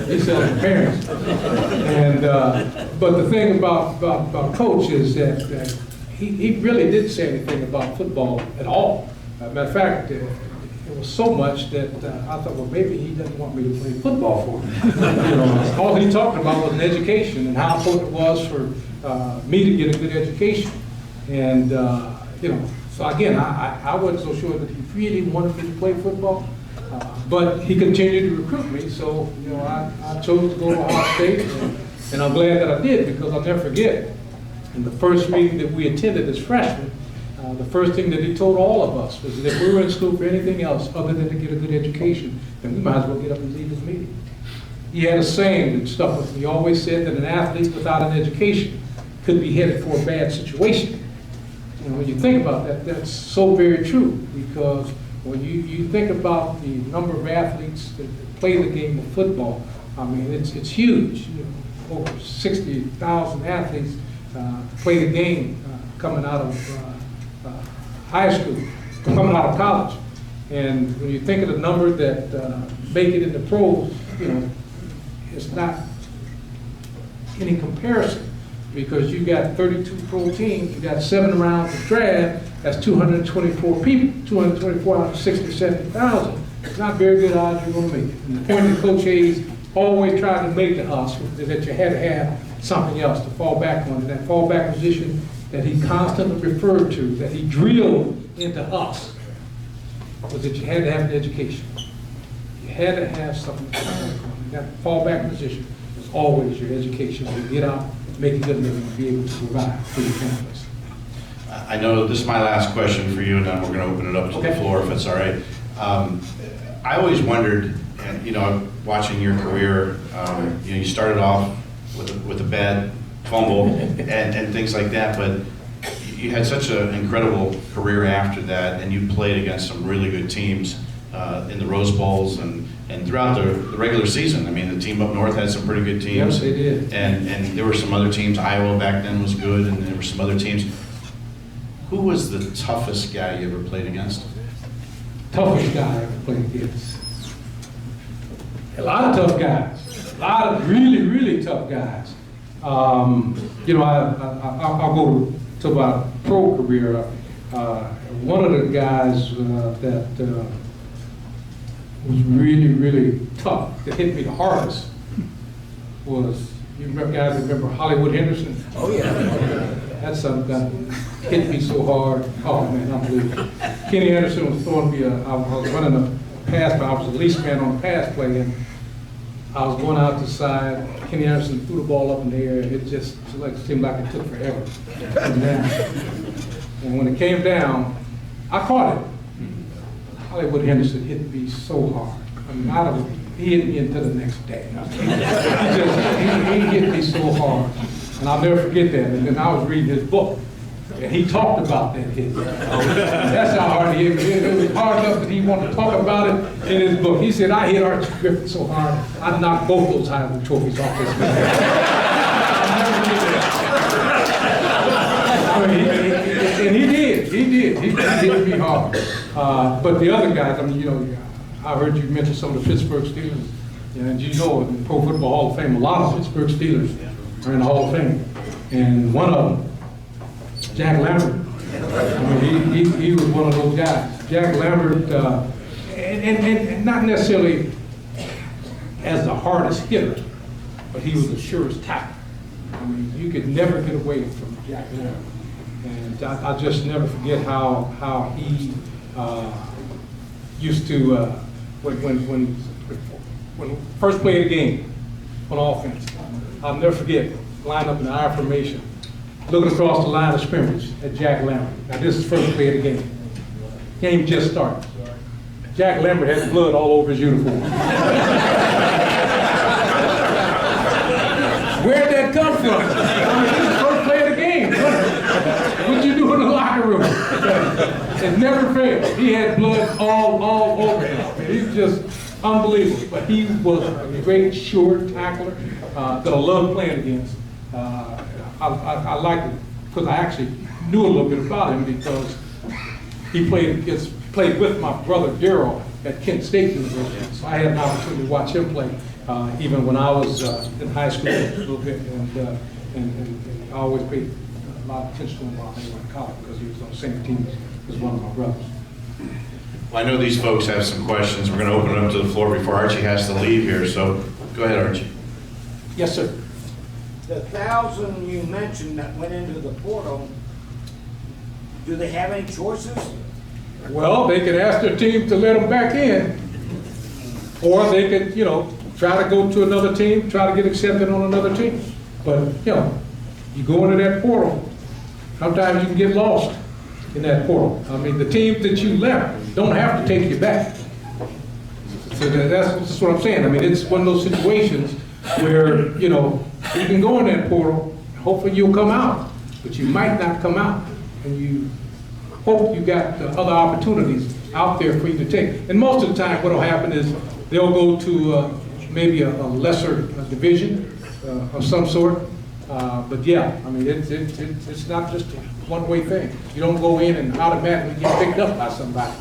F: He's selling the parents. And but the thing about Coach is that he really didn't say anything about football at all. Matter of fact, it was so much that I thought, well, maybe he doesn't want me to play football for him. You know, all he talked about was an education and how important it was for me to get a good education. And you know, so again, I wasn't so sure that he really wanted me to play football. But he continued to recruit me, so you know, I chose to go to Ohio State, and I'm glad that I did, because I'll never forget, in the first meeting that we attended as freshmen, the first thing that he told all of us was that if we were in school for anything else other than to get a good education, then we might as well get up and leave this meeting. He had a saying that stuck with me. He always said that an athlete without an education could be headed for a bad situation. You know, when you think about that, that's so very true, because when you think about the number of athletes that play the game of football, I mean, it's huge. You know, over 60,000 athletes play the game coming out of high school, coming out of college. And when you think of the number that make it in the pros, you know, it's not any comparison, because you got 32 pro teams, you got 7 rounds of draft. That's 224 people, 224 out of 60, 70,000. It's not very good odds you're going to make it. And the point that Coach Hayes always tried to make to us was that you had to have something else to fall back on. And that fallback position that he constantly referred to, that he drilled into us, was that you had to have an education. You had to have something to fall back on. And that fallback position was always your education, to get out, make a good living, and be able to provide for your families.
G: I know this is my last question for you, and then we're going to open it up to the floor if it's all right. I always wondered, and you know, watching your career, you know, you started off with a bad fumble and things like that, but you had such an incredible career after that, and you played against some really good teams in the Rose Bowls and throughout the regular season. I mean, the team up north had some pretty good teams.
F: Yes, they did.
G: And there were some other teams. Iowa back then was good, and there were some other teams. Who was the toughest guy you ever played against?
F: Toughest guy I ever played against. A lot of tough guys. A lot of really, really tough guys. You know, I'll go to my pro career. One of the guys that was really, really tough, that hit me the hardest, was, you remember, guys remember Hollywood Henderson? Oh yeah. That's something that hit me so hard. Oh man, unbelievable. Kenny Anderson was throwing me I was running a pass, but I was the least man on the pass play, and I was going out the side. Kenny Anderson threw the ball up in the air, and it just seemed like it took forever to come down. And when it came down, I caught it. Hollywood Henderson hit me so hard. I mean, he hit me into the next day. He hit me so hard. And I'll never forget that. And then I was reading his book, and he talked about that hit. That's how hard hit me. It was hard enough that he wanted to talk about it in his book. He said, I hit Archie Griffin so hard, I knocked both those Heisman trophies off this man. And he did. He hit me hard. But the other guys, I mean, you know, I heard you mention some of the Pittsburgh Steelers. And you know, in the Pro Football Hall of Fame, a lot of Pittsburgh Steelers are in the Hall of Fame. And one of them, Jack Lambert, I mean, he was one of those guys. Jack Lambert, and not necessarily as the hardest hitter, but he was the surest tackler. I mean, you could never get away from Jack Lambert. And I just never forget how he used to, when first play of the game on offense, I'll never forget, line up in the I formation, looking across the line of scrimmage at Jack Lambert. Now this is first play of the game. Game just started. Jack Lambert had blood all over his uniform. Where'd that come from? I mean, this is the first play of the game. What'd you do in the locker room? It never failed. He had blood all over him. He's just unbelievable. But he was a great, sure tackler that I loved playing against. I liked it because I actually knew a little bit about him because he played with my brother Darryl at Kent State University. So I had an opportunity to watch him play even when I was in high school a little bit, and I always paid a lot of attention to him while I was in college because he was on the same team as one of my brothers.
G: Well, I know these folks have some questions. We're going to open it up to the floor before Archie has to leave here, so go ahead, Archie.
F: Yes, sir.
H: The 1,000 you mentioned that went into the portal, do they have any choices?
F: Well, they could ask their team to let them back in, or they could, you know, try to go to another team, try to get accepted on another team. But, you know, you go into that portal, sometimes you can get lost in that portal. I mean, the teams that you left don't have to take you back. So that's what I'm saying. I mean, it's one of those situations where, you know, you can go in that portal, hopefully you'll come out, but you might not come out. And you hope you got other opportunities out there for you to take. And most of the time what will happen is they'll go to maybe a lesser division of some sort. But yeah, I mean, it's not just a one-way thing. You don't go in and automatically get picked up by somebody.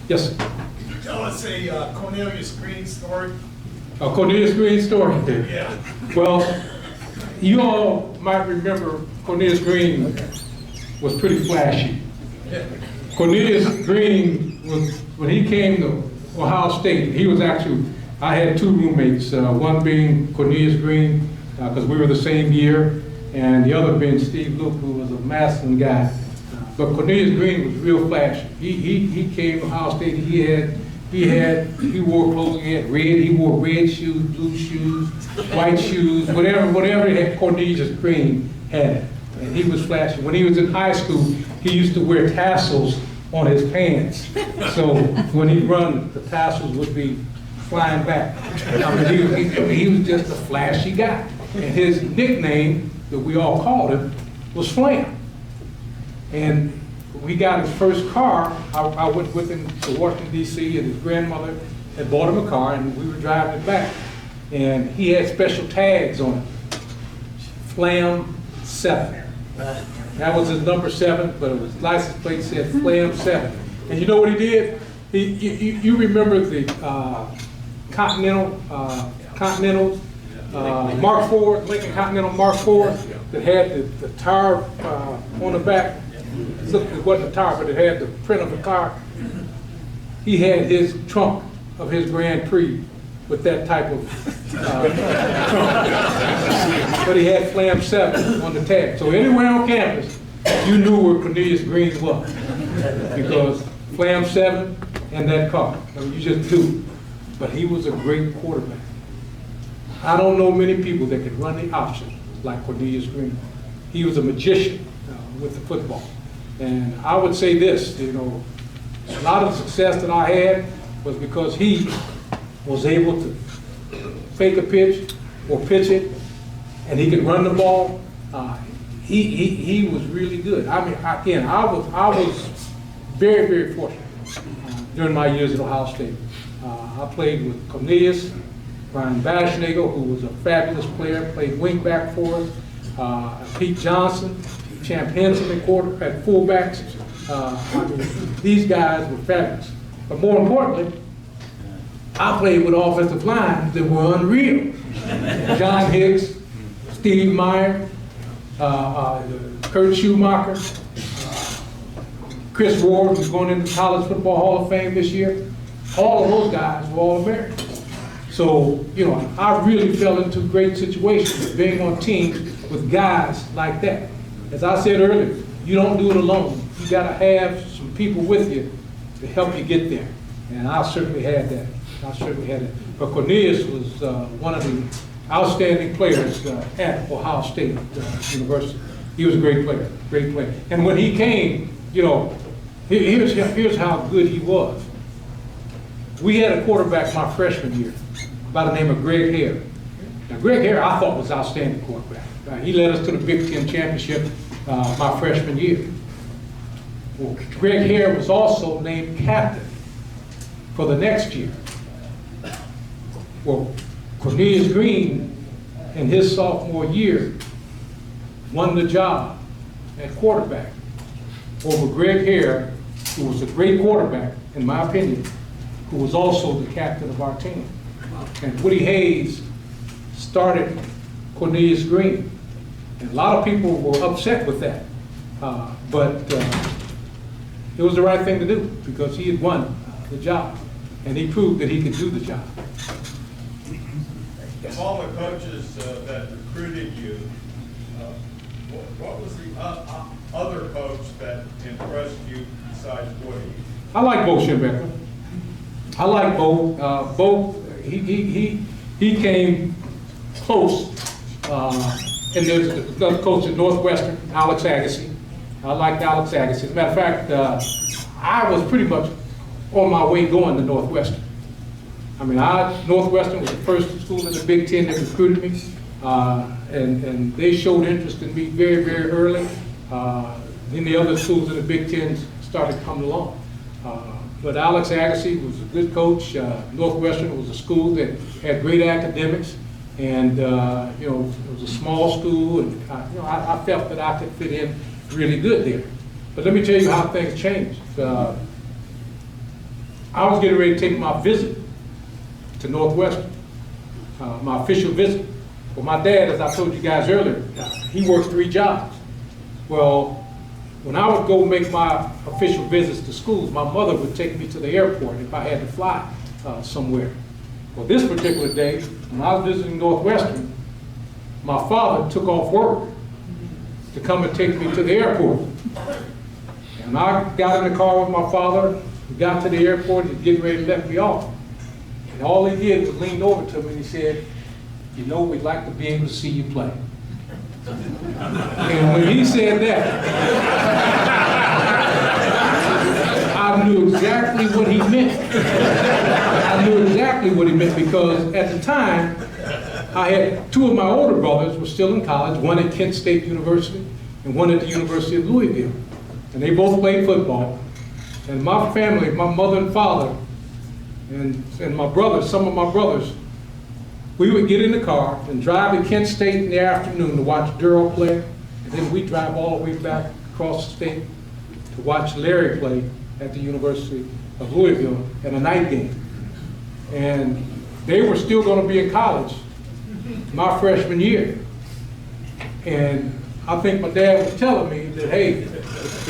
F: Yes, sir.
I: Could you tell us a Cornelius Green story?
F: A Cornelius Green story.
I: Yeah.
F: Well, you all might remember Cornelius Green was pretty flashy. Cornelius Green was, when he came to Ohio State, he was actually, I had two roommates, one being Cornelius Green, because we were the same year, and the other being Steve Luke, who was a Massillon guy. But Cornelius Green was real flashy. He came to Ohio State, he wore clothes, he wore red shoes, blue shoes, white shoes, whatever he had, Cornelius Green had it. And he was flashy. When he was in high school, he used to wear tassels on his pants. So when he'd run, the tassels would be flying back. I mean, he was just a flashy guy. And his nickname that we all called him was Flam. And we got his first car. I went with him to Washington, D.C., and his grandmother had bought him a car, and we were driving it back. And he had special tags on it. Flam 7. That was his number 7, but his license plate said Flam 7. And you know what he did? You remember the Continentals, Mark IV, Lincoln Continental Mark IV, that had the tire on the back. It wasn't a tire, but it had the print of a car. He had his trunk of his Grand Prix with that type of trunk. But he had Flam 7 on the tag. So anywhere on campus, you knew where Cornelius Green was. Because Flam 7 and that car. I mean, you just knew. But he was a great quarterback. I don't know many people that could run the option like Cornelius Green. He was a magician with the football. And I would say this, you know, a lot of the success that I had was because he was able to fake a pitch or pitch it, and he could run the ball. He was really good. I mean, again, I was very, very fortunate during my years at Ohio State. I played with Cornelius, Brian Baschnagel, who was a fabulous player, played wingback for us, Pete Johnson, Champ Henson at fullbacks. I mean, these guys were fabulous. But more importantly, I played with offensive lines that were unreal. John Hicks, Steve Meyer, Kurt Schumacher, Chris Ward, who's going into the College Football Hall of Fame this year. All of those guys were All-Americans. So, you know, I really fell into great situations being on teams with guys like that. As I said earlier, you don't do it alone. You got to have some people with you to help you get there. And I certainly had that. But Cornelius was one of the outstanding players at Ohio State University. He was a great player. And when he came, you know, here's how good he was. We had a quarterback my freshman year by the name of Greg Hare. Now, Greg Hare, I thought, was an outstanding quarterback. He led us to the Big Ten championship my freshman year. Well, Greg Hare was also named captain for the next year. Well, Cornelius Green, in his sophomore year, won the job at quarterback over Greg Hare, who was a great quarterback, in my opinion, who was also the captain of our team. And Woody Hayes started Cornelius Green. And a lot of people were upset with that. But it was the right thing to do because he had won the job. And he proved that he could do the job.
I: Of all the coaches that recruited you, what was the other coach that impressed you besides Woody?
F: I like Bo Schembecker. I like Bo. Bo, he came close. And there's another coach at Northwestern, Alex Agassi. I liked Alex Agassi. As a matter of fact, I was pretty much on my way going to Northwestern. I mean, Northwestern was the first school in the Big Ten that recruited me, and they showed interest in me very, very early. Then the other schools in the Big Ten started coming along. But Alex Agassi was a good coach. Northwestern was a school that had great academics, and you know, it was a small school, and you know, I felt that I could fit in really good there. But let me tell you how things changed. I was getting ready to take my visit to Northwestern, my official visit. Well, my dad, as I told you guys earlier, he worked 3 jobs. Well, when I would go make my official visits to schools, my mother would take me to the airport if I had to fly somewhere. Well, this particular day, when I was visiting Northwestern, my father took off work to come and take me to the airport. And I got in the car with my father, we got to the airport, he was getting ready to let me off. And all he did was lean over to me and he said, "You know, we'd like to be able to see you play." And when he said that, I knew exactly what he meant. I knew exactly what he meant because at the time, I had 2 of my older brothers were still in college, one at Kent State University and one at the University of Louisville. And they both played football. And my family, my mother and father, and my brothers, some of my brothers, we would get in the car and drive to Kent State in the afternoon to watch Durrell play, and then we'd drive all the way back across the state to watch Larry play at the University of Louisville in a night game. And they were still going to be in college my freshman year. And I think my dad was telling me that, hey,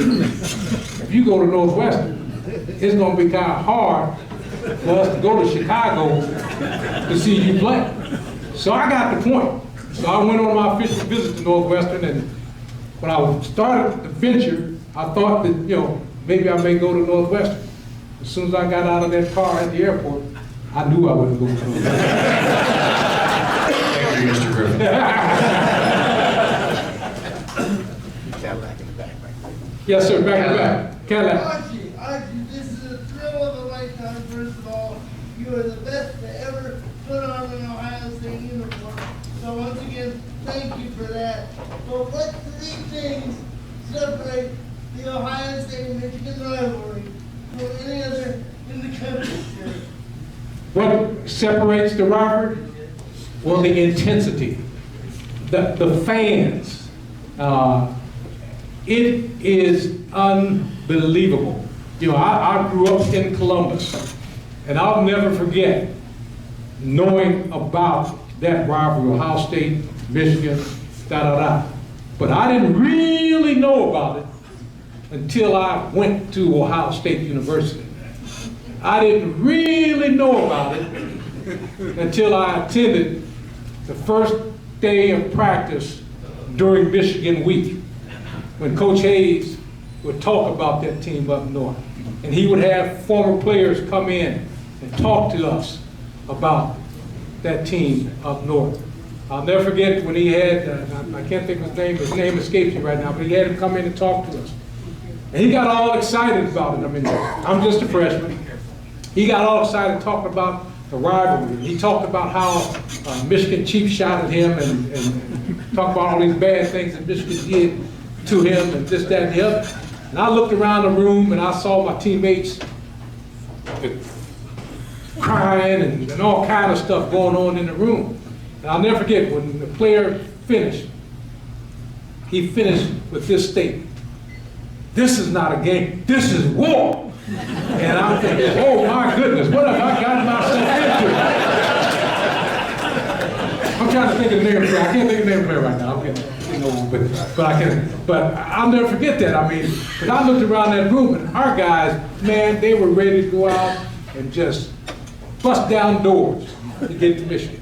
F: if you go to Northwestern, it's going to be kind of hard for us to go to Chicago to see you play. So I got the point. So I went on my official visit to Northwestern, and when I started the venture, I thought that, you know, maybe I may go to Northwestern. As soon as I got out of that car at the airport, I knew I wouldn't go to Northwestern.
G: Thank you, Mr. Griffin.
F: Yes, sir, back to back. Cadillac.
J: Archie, this is a thrill of a lifetime, first of all. You are the best to ever put on an Ohio State uniform. So once again, thank you for that. But what 3 things separate the Ohio State and Michigan rivalry? than any other in the country, sir.
F: What separates the rivalry? Well, the intensity, the fans. It is unbelievable. You know, I grew up in Columbus, and I'll never forget knowing about that rivalry, Ohio State, Michigan, da-da-da. But I didn't really know about it until I went to Ohio State University. I didn't really know about it until I attended the first day of practice during Michigan week, when Coach Hayes would talk about that team up north. And he would have former players come in and talk to us about that team up north. I'll never forget when he had, I can't think of his name escapes me right now, but he had him come in and talk to us. And he got all excited about it. I mean, I'm just a freshman. He got all excited talking about the rivalry. He talked about how Michigan cheap shot at him and talked about all these bad things that Michigan did to him and this, that, and the other. And I looked around the room and I saw my teammates crying and all kind of stuff going on in the room. And I'll never forget when the player finished, he finished with this statement: "This is not a game, this is war." And I'm thinking, oh my goodness, what have I gotten myself into? I'm trying to think of the name of the player. I can't think of the name of the player right now. I'm getting, you know, but I can. But I'll never forget that. I mean, but I looked around that room and our guys, man, they were ready to go out and just bust down doors to get to Michigan.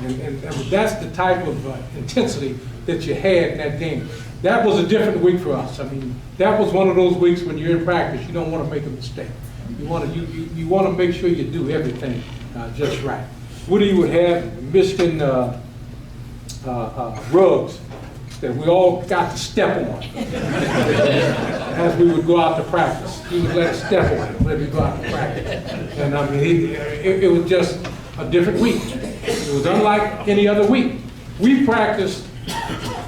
F: And that's the type of intensity that you had in that game. That was a different week for us. I mean, that was one of those weeks when you're in practice, you don't want to make a mistake. You want to make sure you do everything just right. Woody would have Michigan rugs that we all got to step on as we would go out to practice. He would let us step on it when we go out to practice. And I mean, it was just a different week. It was unlike any other week. We practiced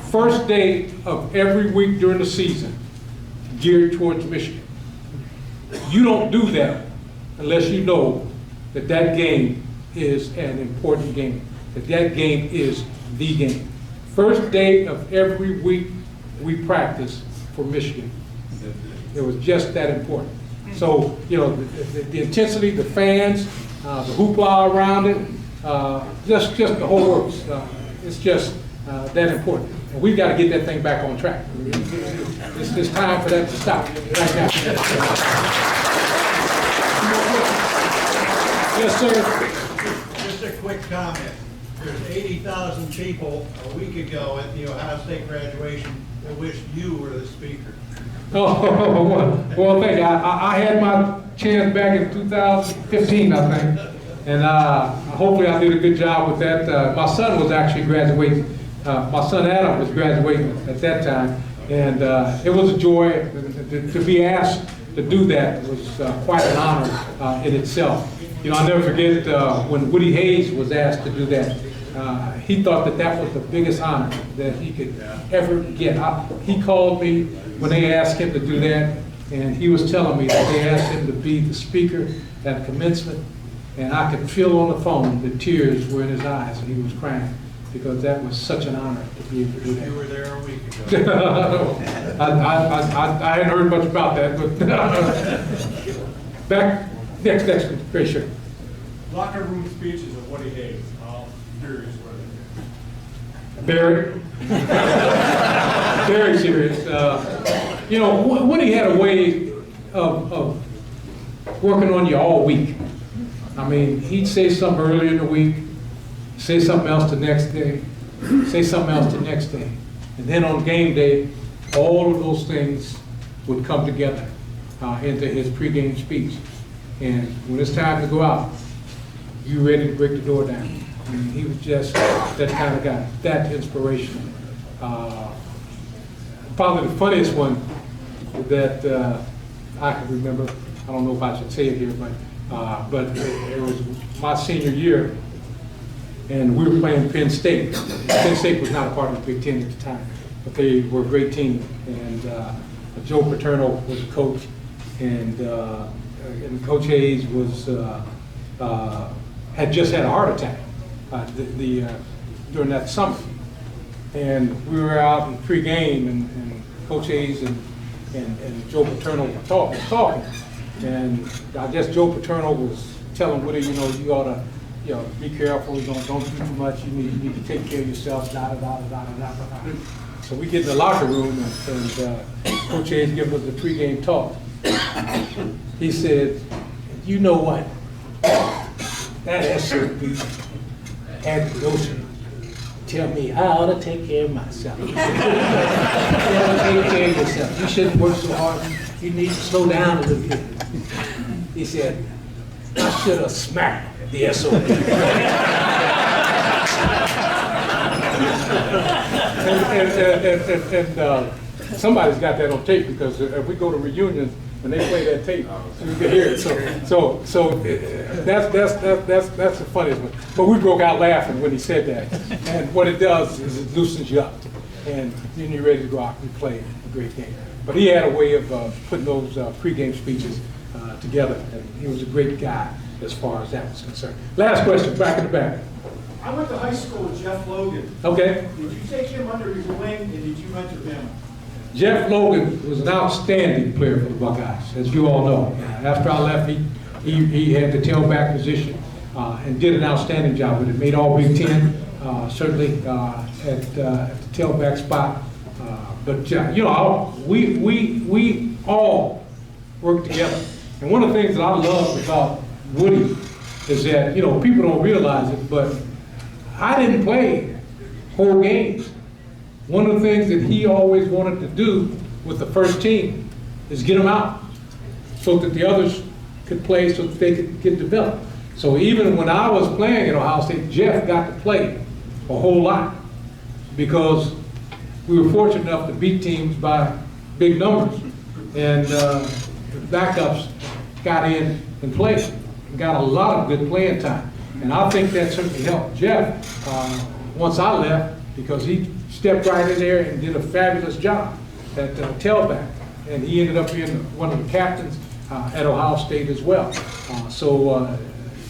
F: first day of every week during the season geared towards Michigan. You don't do that unless you know that that game is an important game, that that game is the game. First day of every week we practice for Michigan. It was just that important. So, you know, the intensity, the fans, the hoopla around it, just the whole works. It's just that important. And we've got to get that thing back on track. It's time for that to stop right now. Yes, sir.
K: Just a quick comment. There's 80,000 people a week ago at the Ohio State graduation that wished you were the speaker.
F: Oh, well, thank you. I had my chance back in 2015, I think. And hopefully I did a good job with that. My son was actually graduating. My son Adam was graduating at that time. And it was a joy to be asked to do that. It was quite an honor in itself. You know, I'll never forget when Woody Hayes was asked to do that. He thought that that was the biggest honor that he could ever get. He called me when they asked him to do that, and he was telling me that they asked him to be the speaker at commencement, and I could feel on the phone the tears were in his eyes, and he was crying because that was such an honor to be able to do that.
K: You were there a week ago.
F: I hadn't heard much about that, but back next, very sure.
I: Locker room speeches of Woody Hayes. How serious were they?
F: Very, very serious. You know, Woody had a way of working on you all week. I mean, he'd say something earlier in the week, say something else the next day, say something else the next day. And then on game day, all of those things would come together into his pregame speech. And when it's time to go out, you ready to break the door down. I mean, he was just that kind of guy, that inspirational. Probably the funniest one that I can remember, I don't know if I should say it here, but it was my senior year, and we were playing Penn State. Penn State was not a part of the Big Ten at the time, but they were a great team, and Joe Paterno was the coach, and and Coach Hayes was, had just had a heart attack during that summer. And we were out in pre-game, and Coach Hayes and Joe Paterno were talking. And I guess Joe Paterno was telling Woody, you ought to, be careful, don't do too much, you need to take care of yourself, So we get in the locker room, and Coach Hayes gave us the pregame talk. He said, you know what? That SOB had the notion tell me I ought to take care of myself. You ought to take care of yourself. You shouldn't work so hard. You need to slow down a little bit. He said, I should have smacked the SOB. and somebody's got that on tape, because if we go to reunions and they play that tape, you can hear it. So that's the funniest one. But we broke out laughing when he said that. And what it does is it loosens you up, and then you're ready to go out and play a great game. But he had a way of putting those pregame speeches together, and he was a great guy as far as that was concerned. Last question, back in the back.
I: I went to high school with Jeff Logan.
F: Okay.
I: Did you take him under your wing, and did you mentor him?
F: Jeff Logan was an outstanding player for the Buckeyes, as you all know. After I left, he had the tailback position and did an outstanding job with it. Made all Big Ten, certainly at the tailback spot. But we all work together. And one of the things that I love about Woody is that, people don't realize it, but I didn't play whole games. One of the things that he always wanted to do with the first team is get them out so that the others could play, so that they could get developed. So even when I was playing at Ohio State, Jeff got to play a whole lot, because we were fortunate enough to beat teams by big numbers. And the backups got in and played, and got a lot of good playing time. And I think that certainly helped Jeff once I left, because he stepped right in there and did a fabulous job at tailback. And he ended up being one of the captains at Ohio State as well.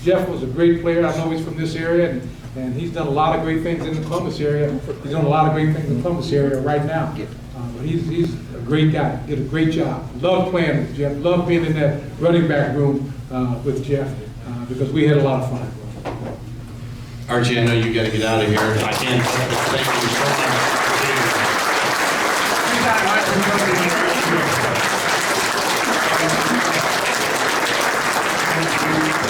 F: Jeff was a great player. I know he's from this area, and he's done a lot of great things in the Columbus area. He's doing a lot of great things in the Columbus area right now. But he's a great guy, did a great job. Loved playing with Jeff, loved being in that running back room with Jeff, because we had a lot of fun.
G: Archie, I know you got to get out of here. I can't thank you so much for being here.